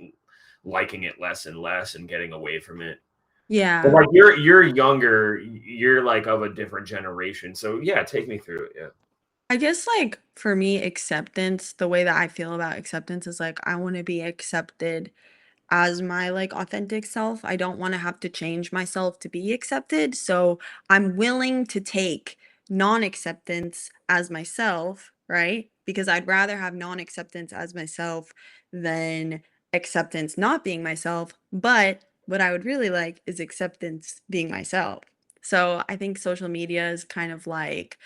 liking it less and less and getting away from it. But Yeah. like you're younger, you're like of a different generation. So yeah, take me through it. Yeah. I guess like for me, acceptance, the way that I feel about acceptance is like I want to be accepted as my like authentic self. I don't want to have to change myself to be accepted. So I'm willing to take non-acceptance as myself, right? Because I'd rather have non-acceptance as myself than acceptance not being myself. But what I would really like is acceptance being myself. So I think social media is kind of like,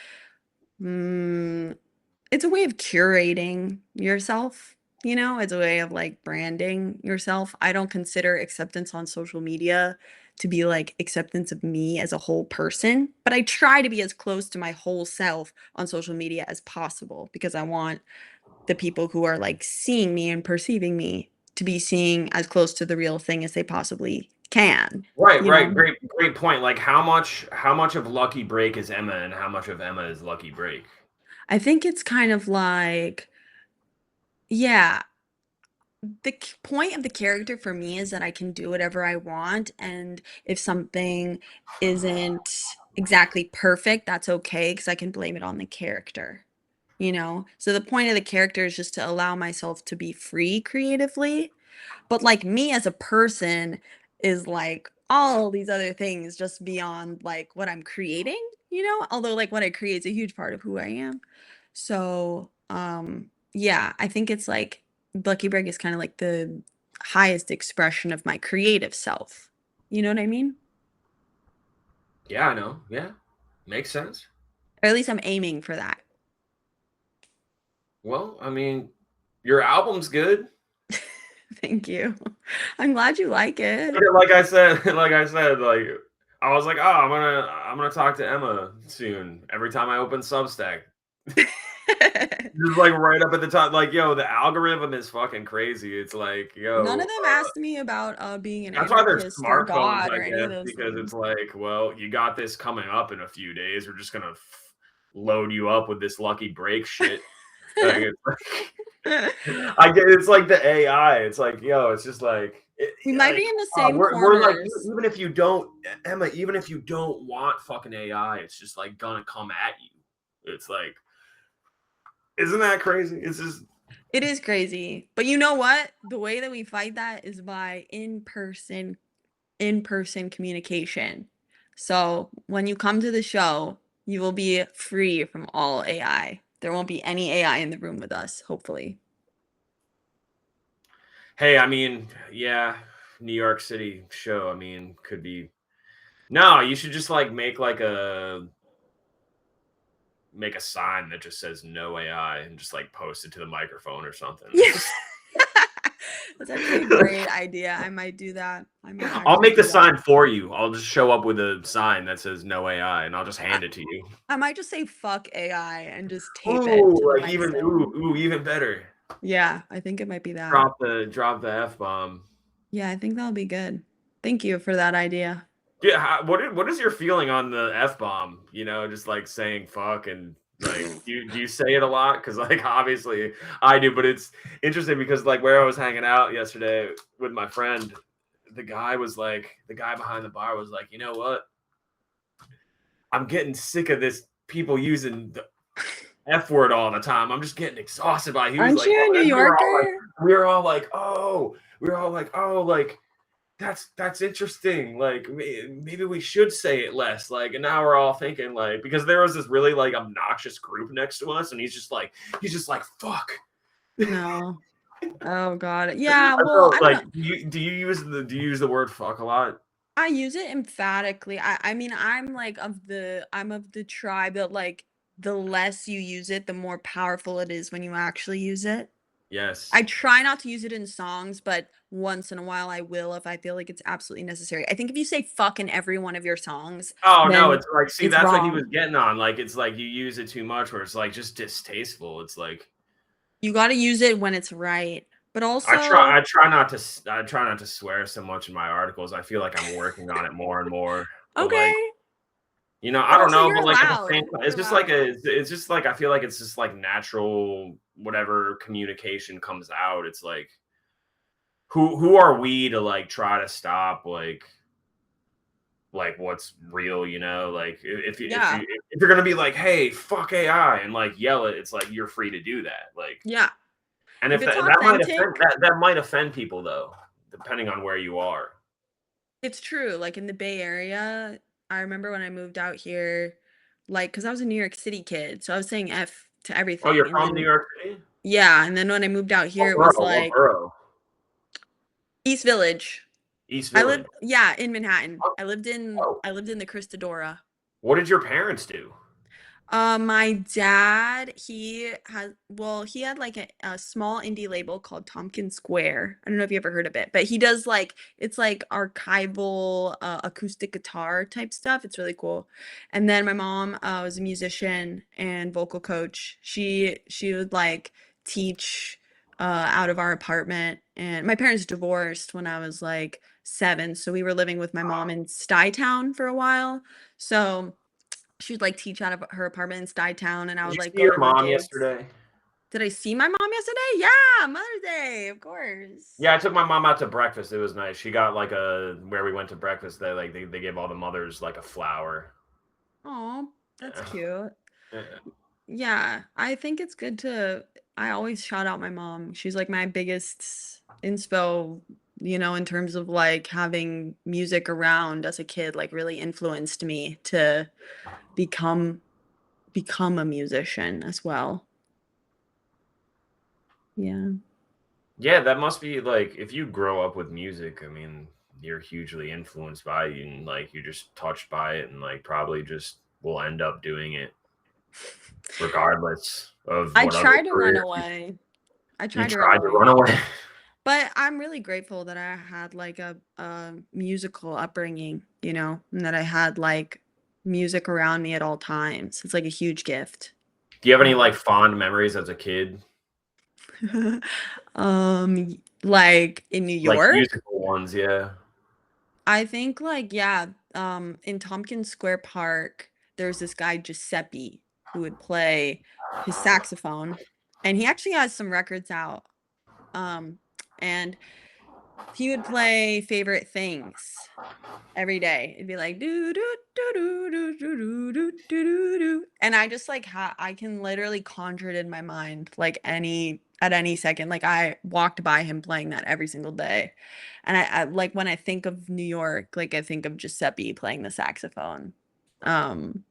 mm, it's a way of curating yourself, you know? It's a way of, like, branding yourself. I don't consider acceptance on social media to be, like, acceptance of me as a whole person, but I try to be as close to my whole self on social media as possible because I want the people who are, like, seeing me and perceiving me to be seeing as close to the real thing as they possibly can, Right, you right. know? Great point. Like how much of Lucky Break is Emma and how much of Emma is Lucky Break? I think it's kind of like yeah, point of the character for me is that I can do whatever I want, and if something isn't exactly perfect, that's okay because I can blame it on the character, you know? So the point of the character is just to allow myself to be free creatively, but like me as a person is like all these other things just beyond like what I'm creating, you know? Although like what I create is a huge part of who I am. So, yeah, I think it's like Lucky Break is kind of like the highest expression of my creative self. You know what I mean? Yeah, I know. Yeah. Makes sense. Or at least I'm aiming for that. Well, I mean, your album's good. Thank you. I'm glad you like it. Like I said, like I was like, oh, I'm gonna talk to Emma soon. Every time I open Substack, just like right up at the top, like yo, the algorithm is fucking crazy. It's like None of yo, them asked me about being an that's why they're anarchist or smartphones, God I or any of guess, those because things. it's like, well, you got this coming up in a few days. We're just gonna load you up with this lucky break shit. Like, it's like, I get it's like the AI. It's like, yo, it's just like, We might be like in the same we're like, corners. even if you don't, Emma, even if you don't want fucking AI, it's just like gonna come at you. It's like, isn't that crazy? It's just It is crazy. But you know what? The way that we fight that is by in-person communication. So, when you come to the show, you will be free from all AI. There won't be any AI in the room with us, hopefully. hey, I mean, yeah, New York City show. I mean, could be no. You should just like make a sign that just says no AI and just like post it to the microphone or something. Yeah. That's actually a great idea. I might do that. I might I'll actually make the do that. sign for you. I'll just show up with a sign that says no AI and I'll just I hand it to you. I might just say "fuck AI" and just tape it to Ooh, the like mic even stand. even better. Yeah, I think it might be that. Drop the F bomb. Yeah, I think that'll be good. Thank you for that idea. Yeah, what is your feeling on the F bomb? You know, just like saying fuck and like do you say it a lot? Because like obviously I do, but it's interesting because like where I was hanging out yesterday with my friend, the guy behind the bar was like, you know what? I'm getting sick of this people using the F word all the time. I'm just getting exhausted by it. He was Aren't like, you a oh, New and Yorker? we were all like, oh, like that's interesting. Like maybe we should say it less. Like, and now we're all thinking like because there was this really like obnoxious group next to us, and he's just like fuck. No. Oh god. Yeah, I well, felt I don't like know. do you use the word fuck a lot? I use it emphatically. I mean, I'm of the tribe that like the less you use it, the more powerful it is when you actually use it. Yes. I try not to use it in songs, but once in a while I will if I feel like it's absolutely necessary. I think if you say "fuck" in every one of your songs, Oh, no, then it's like, see, it's that's what he wrong. was getting on, like, it's like you use it too much where it's, like, just distasteful, it's like You gotta use it when it's right, but also I try not to swear so much in my articles, I feel like I'm working on it more and more, but, like, okay, I but don't also know, you're but, like, at the allowed. same time, You're it's just like allowed. it's just like I feel like it's just like natural whatever communication comes out, it's like, who are we to, like, try to stop, what's real, Like, Yeah, if you're gonna be like, "Hey, fuck AI," and, like, yell it, it's like, you're free to do that, like, yeah. and If if it's that might offend authentic, that might offend people, though, depending on where you are. it's true. Like in the Bay Area, I remember when I moved out here, like, because I was a New York City kid, so I was saying F to Oh, you're everything. And from New then, York City? yeah, and then when I moved out here, What it was borough? What like borough? East Village. East I Village. lived, yeah, in Manhattan. Oh, oh. I lived in the Christadora. What did your parents do? My dad, he had like a small indie label called Tompkins Square. I don't know if you ever heard of it, but he does like it's like archival acoustic guitar type stuff. It's really cool. And then my mom was a musician and vocal coach. She would like teach out of our apartment, and my parents divorced when I was like 7, so we were living with my mom in Stuytown for a while. So she would, like, teach out of her apartment in Stuytown, and I Did would, you like, see go your to her mom gigs. yesterday? Did I see my mom yesterday? Yeah, Mother's Day, of course. Yeah, I took my mom out to breakfast, it was nice. She got, like, a where we went to breakfast, they gave all the mothers, like, a flower. Oh, that's Yeah. cute. Yeah. Yeah, I think it's good to I always shout out my mom. She's, like, my biggest inspo, in terms of, like, having music around as a kid, like, really influenced me to become become a musician as well. Yeah. Yeah, that must be, like, if you grow up with music, I mean, you're hugely influenced by it and, like, you're just touched by it and, like, probably just will end up doing it regardless of I what other tried to run career away. I you tried to run tried to away. run away. But I'm really grateful that I had like a musical upbringing, and that I had like music around me at all times. It's like a huge gift. Do you have any, Yeah. like, fond memories as a kid? Like in New Like, York, musical ones, yeah. I think like yeah, in Tompkins Square Park, there's this guy Giuseppe who would play his saxophone, and he actually has some records out. Um, and he would play Favorite Things every day. It'd be like do do do do do do do do do do, and I just like I can literally conjure it in my mind like at any second. Like I walked by him playing that every single day, and I like when I think of New York, like I think of Giuseppe playing the saxophone. Um,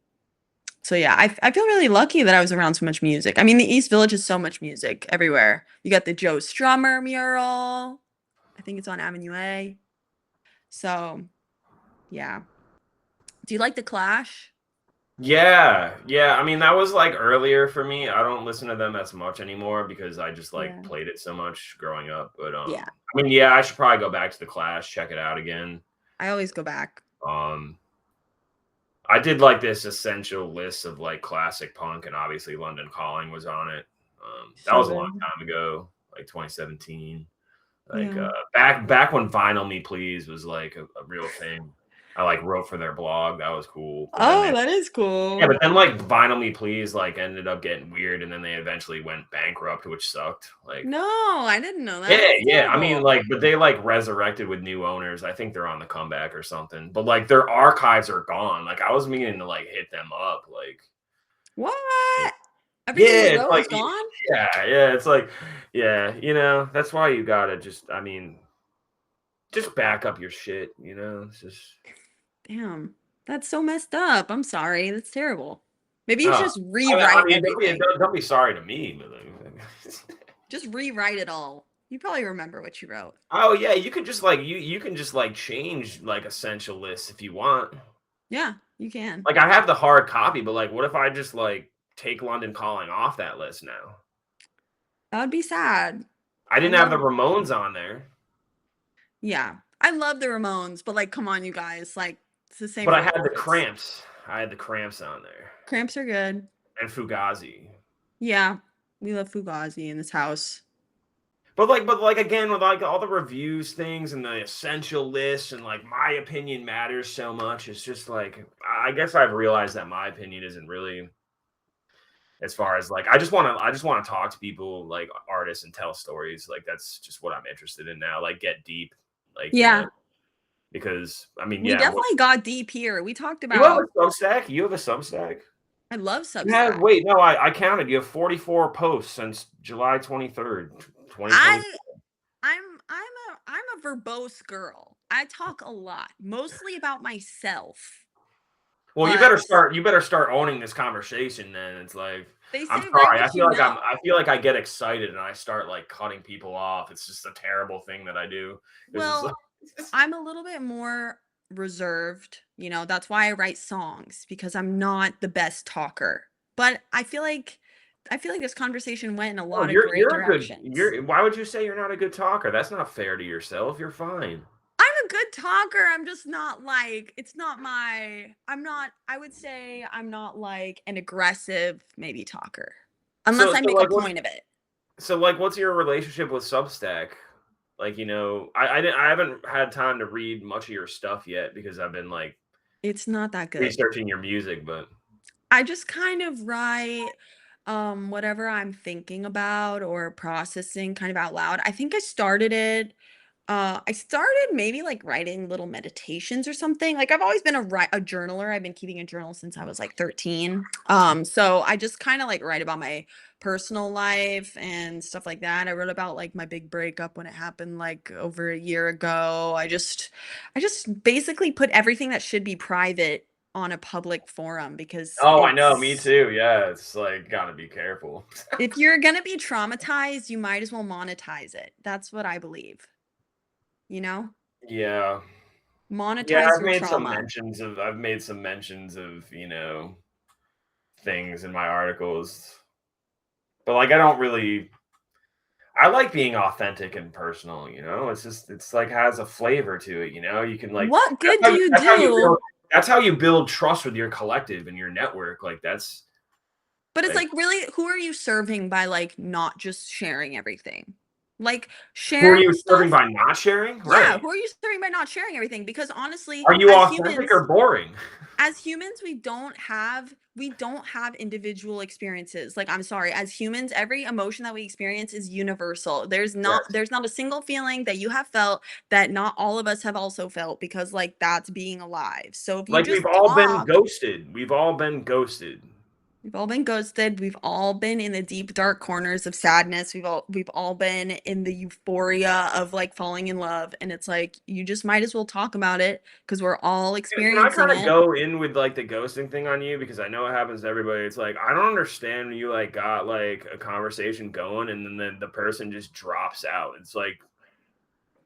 so yeah, I feel really lucky that I was around so much music. I mean, the East Village is so much music everywhere. You got the Joe Strummer mural. I think it's on Avenue A. So yeah. Do you like The Clash? Yeah, yeah, I mean, that was, like, earlier for me, I don't listen to them as much anymore because I just, like, Yeah. played it so much growing up, but, Yeah. I mean, yeah, I should probably go back to The Clash, check it out again. I always go back. Um, I did, like, this essential list of, like, classic punk, and obviously London Calling was on it. That So was a long good. time ago, like, 2017. Like, Yeah. back when Vinyl Me Please was, like, a real thing. I, like, wrote for their blog, that was cool, but then Oh, they that is yeah, cool. but then, like, Vinyl Me Please, like, ended up getting weird, and then they eventually went bankrupt, which sucked, like No, I didn't know that. yeah, That's yeah, I mean, terrible. like, but they, like, resurrected with new owners, I think they're on the comeback or something, but, like, their archives are gone, like, I was meaning to, like, hit them up, What? Everything yeah, they it's wrote like is gone? yeah, it's like yeah, that's why you gotta just I mean, just back up your shit, It's just Damn. That's so messed up. I'm sorry. That's terrible. Maybe you should oh, just I rewrite mean, everything. don't be sorry to me, but, like Just rewrite it all. You probably remember what you wrote. oh, yeah, you could just, like you can just, like, change, like, essential lists if you want. Yeah, you can. Like, I have the hard copy, but, like, what if I just, like, take London Calling off that list now? That would be sad. I I didn't have love the Ramones on there, yeah. I love the Ramones, but like come on you guys, like it's the same but I for had the Cramps. Cramps. I had the Cramps on there Cramps are good. and Fugazi. Yeah. We love Fugazi in this house. But like again with like all the reviews things and the essential lists and like my opinion matters so much. It's just like I guess I've realized that my opinion isn't really as far as like I just want to talk to people like artists and tell stories. Like that's just what I'm interested in now. Like get deep, like Yeah. because I mean We yeah, what definitely got deep here. We talked you have about a Substack? You have a Substack? I love You have Substack. wait no I counted. You have 44 posts since July 23rd, 2020. I I'm a verbose girl. I talk a lot, mostly about myself. Well, you But better start owning this conversation then. It's like, they I'm say write sorry. what you know. I feel like I get excited and I start like cutting people off. It's just a terrible thing that I do. It's just like Well, I'm a little bit more reserved, that's why I write songs because I'm not the best talker. But I feel like this conversation went in a oh, lot of great directions. why would you say you're not a good talker? That's not fair to yourself. You're fine. I'm a good talker. I'm just not like it's not my I'm not I would say I'm not like an aggressive maybe talker unless So I so make a like point of it. what's your relationship with Substack? Like, I haven't had time to read much of your stuff yet because I've been like It's not that good. researching your music, but I just kind of write whatever I'm thinking about or processing kind of out loud. I think I started maybe like writing little meditations or something. Like I've always been a journaler. I've been keeping a journal since I was like 13. So I just kind of like write about my personal life and stuff like that. I wrote about like my big breakup when it happened like over a year ago. I just basically put everything that should be private on a public forum because oh, I know, me it's too. Yeah, it's like gotta be careful. if you're going to be traumatized, you might as well monetize it. That's what I believe, you know? Yeah. Yeah, Monetize your trauma. I've made some mentions of, things in my articles. But like I like being authentic and personal. It's like has a flavor to it. You can like What good do you do? that's how you build trust with your collective and your network. Like that's But it's like like, really, who are you serving by like not just sharing everything? Like who are you sharing serving stuff, by not sharing? yeah, Right. who are you serving by not sharing everything? Because honestly, Are you authentic or boring? as humans we don't have individual experiences. Like I'm sorry, as humans every emotion that we experience is universal. there's not Yes. there's not a single feeling that you have felt that not all of us have also felt because like that's being alive. So if you Like just talk, We've all been ghosted. we've all been ghosted, we've all been in the deep dark corners of sadness, we've all been in the euphoria of like falling in love, and it's like you just might as well talk about it because we're all Can I experiencing kind of it. go in with like the ghosting thing on you because I know it happens to everybody. It's like I don't understand when you like got like a conversation going and then the person just drops out. It's like,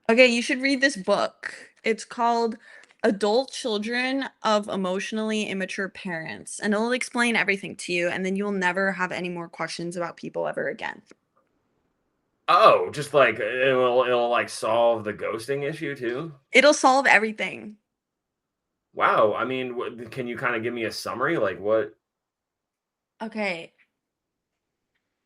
Okay, you should read this book. It's called Adult Children of Emotionally Immature Parents, and it'll explain everything to you, and then you'll never have any more questions about people ever again. oh, just like it'll like solve the ghosting issue too. It'll solve everything. Wow. I mean, can you kind of give me a summary? Like what? Okay,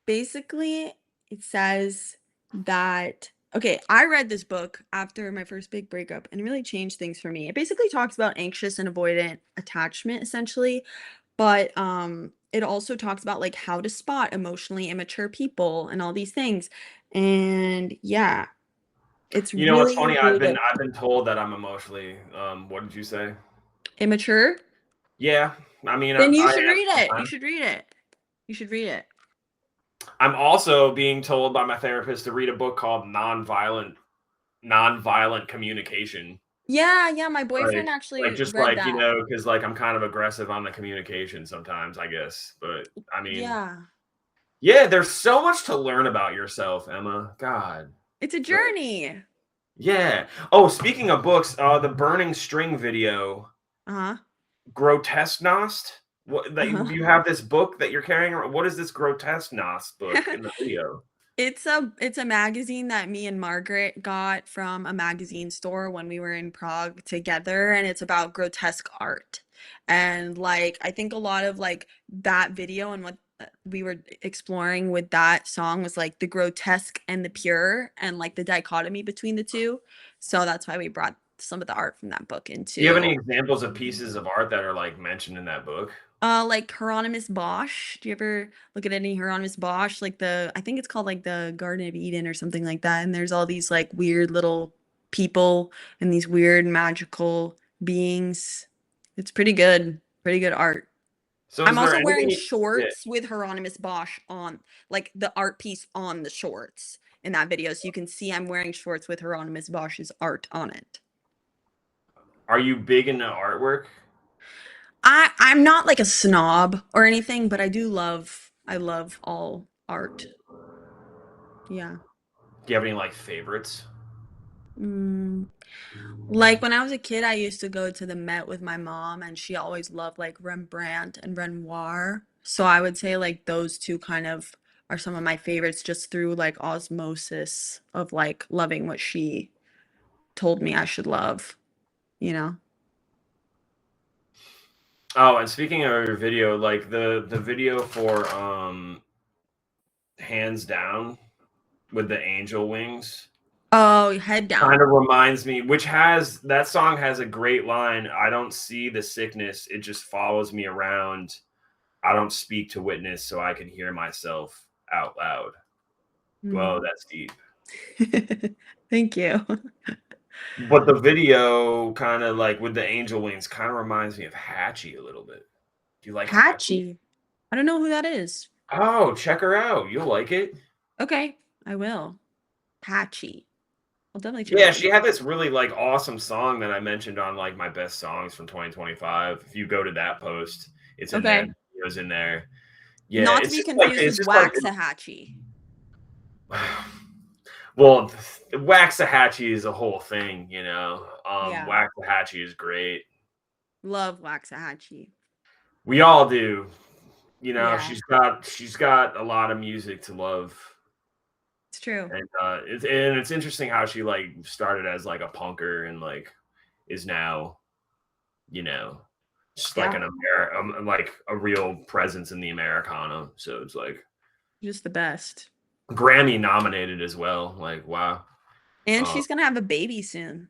basically, it says that. Okay, I read this book after my first big breakup and it really changed things for me. It basically talks about anxious and avoidant attachment, essentially. But it also talks about like how to spot emotionally immature people and all these things. And yeah, it's You know what's really, funny? really good. I've been told that I'm emotionally. What did you say? Immature? Yeah. I mean, Then you I should am read it. You sometimes. should read it. You should read it. I'm also being told by my therapist to read a book called Nonviolent Communication. Yeah, yeah, my boyfriend Like actually just read like, that. because like I'm kind of aggressive on the communication sometimes, I guess. But I mean, Yeah. yeah, there's so much to learn about yourself, Emma. God. It's a Like, journey. yeah. Oh, speaking of books, the Burning String video, Uh-huh. Grotesque What that Uh-huh. you have this book that you're carrying around. What is this Grotesque book in the video? It's a magazine that me and Margaret got from a magazine store when we were in Prague together, and it's about grotesque art. And like I think a lot of like that video and what we were exploring with that song was like the grotesque and the pure and like the dichotomy between the two. So that's why we brought some of the art from that book Do you have any into examples of pieces of art that are, like, mentioned in that book? like Hieronymus Bosch. Do you ever look at any Hieronymus Bosch? Like I think it's called like the Garden of Eden or something like that. And there's all these like weird little people and these weird magical beings. It's pretty good art. So I'm is there also wearing anything yeah. shorts with Hieronymus Bosch on, like the art piece on the shorts in that video. So you can see I'm wearing shorts with Hieronymus Bosch's art on it. Are you big into artwork? I'm not like a snob or anything, but I love all art. Yeah. Do you have any, like, favorites? Mm. Like when I was a kid, I used to go to the Met with my mom, and she always loved like Rembrandt and Renoir. So I would say like those two kind of are some of my favorites just through like osmosis of like loving what she told me I should love, you know? Oh, and speaking of your video, like, the video for, Hands Down with the angel wings Oh, head down. kinda reminds me which has that song has a great line, "I don't see the sickness, it just follows me around. I don't speak to witness so I can hear myself out loud." Whoa, Mm. that's deep. Thank you. But the video kinda, like, with the angel wings kinda reminds me of Hatchie a little bit. Do you like Hatchie? Patchy. I don't know who that is. Oh, check her out, you'll like it. Okay, I will. Patchy. I'll definitely check Yeah, out she some. had this really, like, awesome song that I mentioned on, like, my best songs from 2025. If you go to that post, it's in there, Okay. the video's in there. Yeah, Not to be confused it's with just like Waxahachie. well, Waxahachie is a whole thing, you know? Yeah. Waxahachie is great. Love Waxahachie. We all do, you know, Yeah, she's got a lot of music to love, it's true. and, it's interesting how she, like, started as, like, a punker and, like, is now, you know, just like Yeah, like a real presence in the Americana, so it's, like, just the best. Grammy nominated as well, like, wow. And Uh, she's gonna have a baby soon.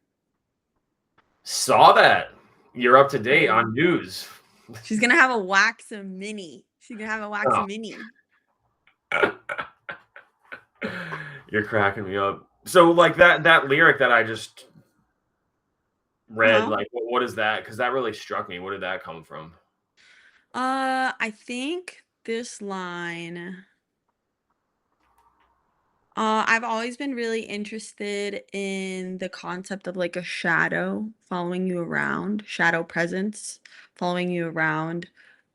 saw that. You're up to date Yeah. on news. She's gonna have a Waxa mini. She's gonna have a Waxa Oh. mini. You're cracking me up. So, like, that lyric that I just read, Uh-huh. like, what is that? Because that really struck me. Where did that come from? I think this line. I've always been really interested in the concept of like a shadow following you around, shadow presence following you around.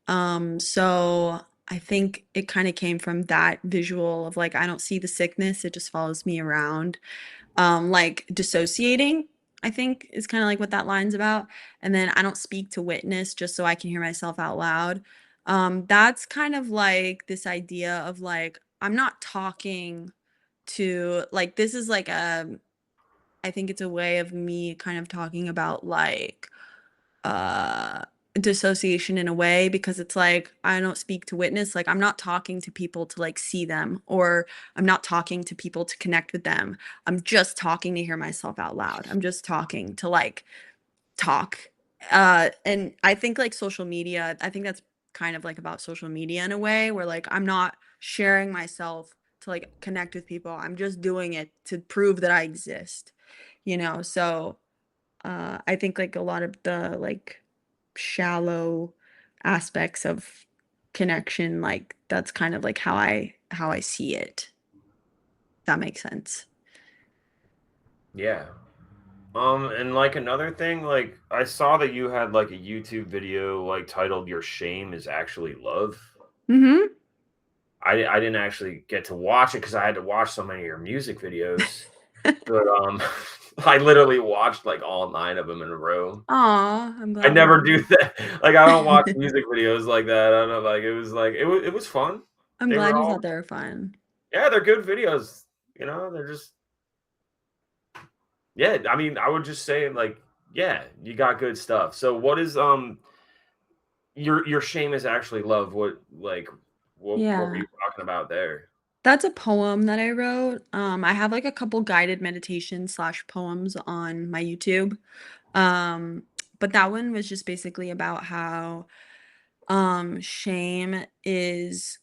So I think it kind of came from that visual of like I don't see the sickness, it just follows me around. Like dissociating, I think is kind of like what that line's about. And then I don't speak to witness just so I can hear myself out loud. That's kind of like this idea of like I'm not talking to like this is like I think it's a way of me kind of talking about like uh dissociation in a way because it's like I don't speak to witness, like I'm not talking to people to like see them, or I'm not talking to people to connect with them. I'm just talking to hear myself out loud. I'm just talking to like talk. And I think like social media, I think that's kind of like about social media in a way where like I'm not sharing myself to like connect with people. I'm just doing it to prove that I exist, you know? So I think like a lot of the like shallow aspects of connection, like that's kind of like how I see it. That makes sense. Yeah. And, like, another thing, like, I saw that you had, like, a YouTube video, like, titled "Your Shame Is Actually Love." Mm-hmm. I didn't actually get to watch it because I had to watch so many of your music videos, but, I literally watched, like, all 9 of them in a row. Aw, I'm I glad you never do did. that. Like, I don't watch music videos like that. I don't know, like, it was fun. I'm They were glad you all thought they were fun. Yeah, they're good videos. You know, they're just yeah. I mean, I would just say like, yeah, you got good stuff. So, what is your shame is actually love? What like what were Yeah. you talking about there? That's a poem that I wrote. I have like a couple guided meditation slash poems on my YouTube. Um, but that one was just basically about how shame is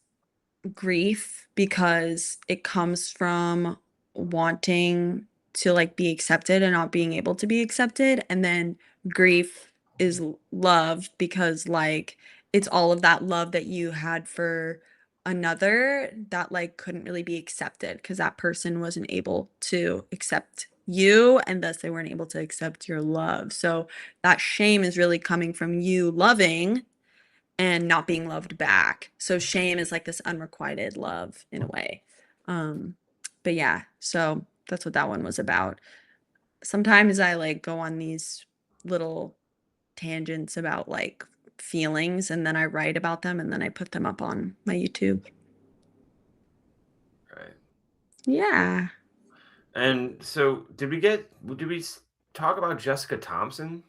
grief because it comes from wanting to like be accepted and not being able to be accepted, and then grief is love because like it's all of that love that you had for another that like couldn't really be accepted because that person wasn't able to accept you and thus they weren't able to accept your love. So that shame is really coming from you loving and not being loved back. So shame is like this unrequited love in a way. Um, but yeah, so that's what that one was about. Sometimes I like go on these little tangents about like feelings and then I write about them and then I put them up on my YouTube. Right. Yeah. And so, did we talk about Jessica Thompson?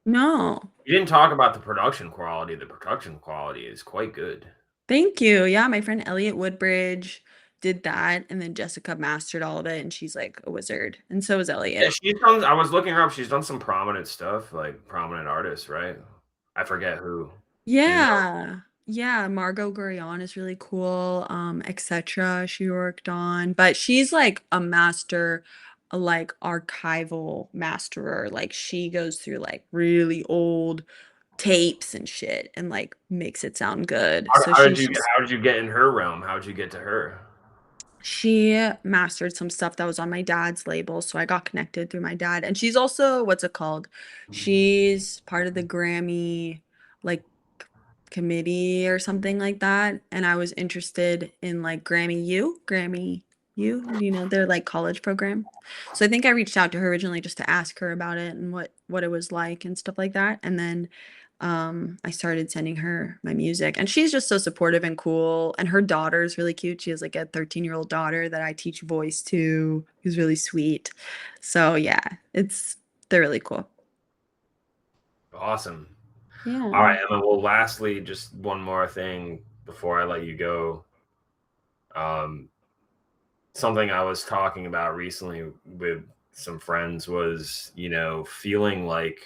No. You didn't talk about the production quality. The production quality is quite good. Thank you. Yeah, my friend Elliot Woodbridge did that and then Jessica mastered all of it and she's like a wizard. And so is Yeah, Elliot. she's done. I was looking her up. She's done some prominent stuff, like prominent artists, right? I forget who. Do you know? Yeah. Yeah, Margot Gurrion is really cool, etcetera she worked on, but she's like a master, like archival masterer, like she goes through like really old tapes and shit and like makes it sound good. So she's just How did you get in her realm? How did you get to her? she mastered some stuff that was on my dad's label, so I got connected through my dad, and she's also what's it called? She's part of the Grammy, like, committee or something like that, and I was interested in, like, Grammy U, you know, their, like, college program. So I think I reached out to her originally just to ask her about it and what it was like and stuff like that, and then I started sending her my music and she's just so supportive and cool. And her daughter's really cute. She has like a 13-year-old daughter that I teach voice to, who's really sweet. So yeah, they're really cool. Awesome. All Yeah. right, Emma. Well, lastly, just one more thing before I let you go. Um, Something I was talking about recently with some friends was, you know, feeling like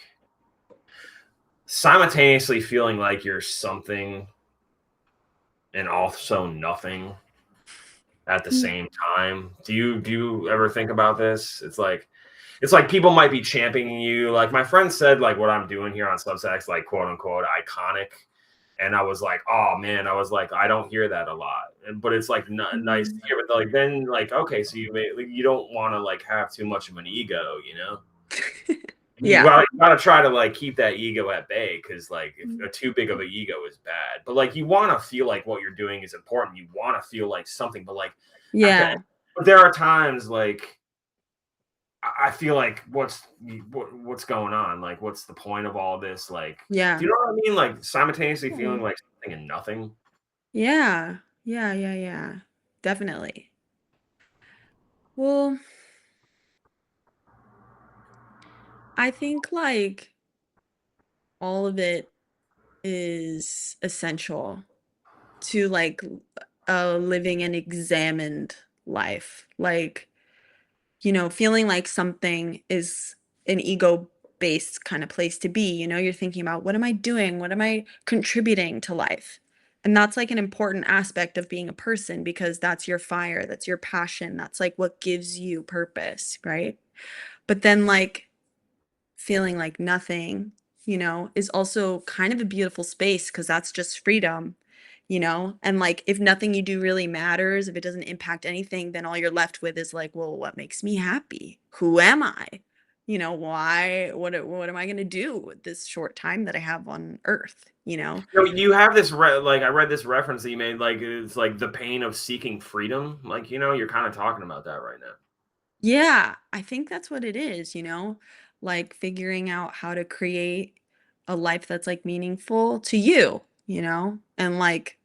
simultaneously feeling like you're something and also nothing at the Mm. same time. Do you ever think about this? It's like people might be championing you. Like my friend said, like what I'm doing here on Substacks, like quote unquote iconic. And I was like, oh man, I was like, I don't hear that a lot. But it's like nice to Mm. hear. But like then like okay, so like, you don't want to like have too much of an ego, you know? Yeah. You gotta try to like keep that ego at bay because like if Mm. too big of an ego is bad. But like you want to feel like what you're doing is important. You want to feel like something. But like at the Yeah. but there are times like I feel like what's going on? Like what's the point of all this? Like do Yeah. you know what I mean? Like simultaneously Yeah. feeling like something and nothing. Yeah. Yeah. Yeah. Yeah. Definitely. Well, I think like all of it is essential to like living an examined life. Like, you know, feeling like something is an ego based kind of place to be. You know, you're thinking about what am I doing? What am I contributing to life? And that's like an important aspect of being a person because that's your fire, that's your passion, that's like what gives you purpose, right? But then, like, feeling like nothing, you know, is also kind of a beautiful space because that's just freedom, you know? And like if nothing you do really matters, if it doesn't impact anything, then all you're left with is like, well, what makes me happy? Who am I? You know, why what am I going to do with this short time that I have on earth, you know? You know, you have this like I read this reference that you made like it's like the pain of seeking freedom. Like you know, you're kind of talking about that right now. Yeah, I think that's what it is, you know? Like figuring out how to create a life that's like meaningful to you, you know? And like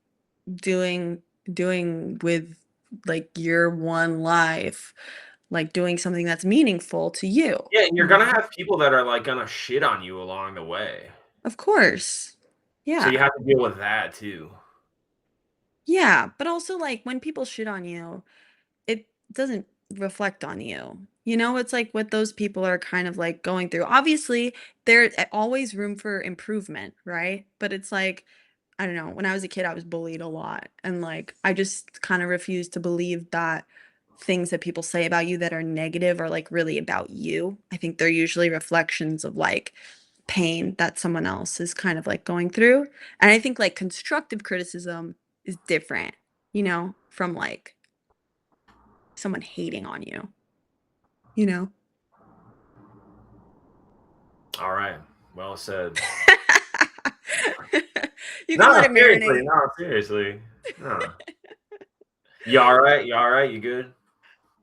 doing doing with like your one life, like doing something that's meaningful to you, Yeah, and you're you gonna know? have people that are, like, gonna shit on you along the way. Of course. So you Yeah. have to deal with that too. Yeah, but also, like, when people shit on you, it doesn't reflect on you. You know, it's like what those people are kind of like going through. Obviously, there's always room for improvement, right? But it's like, I don't know, when I was a kid, I was bullied a lot. And like, I just kind of refuse to believe that things that people say about you that are negative are like really about you. I think they're usually reflections of like pain that someone else is kind of like going through. And I think like constructive criticism is different, from like someone hating on you, you know? Alright. Well said. You can No, let it seriously, marinate. no, seriously. No. You alright? You alright? You good?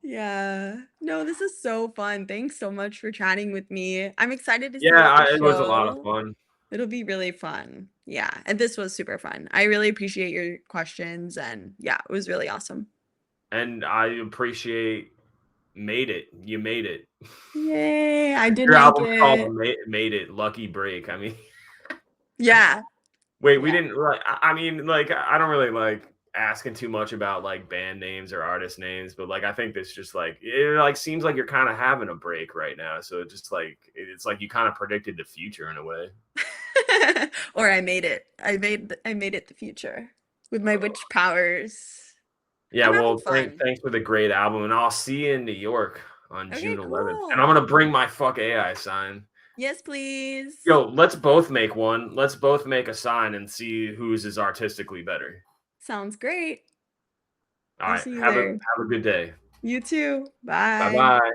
Yeah. No, this is so fun. Thanks so much for chatting with me. I'm excited to see Yeah, you at the it was a lot of show. fun, It'll be really fun. Yeah. And this was super fun. I really appreciate your questions. And yeah, it was really awesome. and I appreciate Made It. You made it. Yay. I did Your make album's called it. Made It, Lucky Break. I mean, Yeah. wait, we Yeah. didn't like I mean, like, I don't really like asking too much about like band names or artist names, but like I think this just like it like seems like you're kind of having a break right now. So it just like it's like you kind of predicted the future in a way. Or I made it. I made it the future with my witch powers. Yeah, I'm having well, fun. thanks for the great album, and I'll see you in New York on Okay, June 11th. And I'm gonna cool. bring my fuck AI sign. Yes, please. Yo, let's both make one. Let's both make a sign and see whose is artistically better. Sounds great. All I'll right, see you have there. a good day. You too. Bye Bye. bye.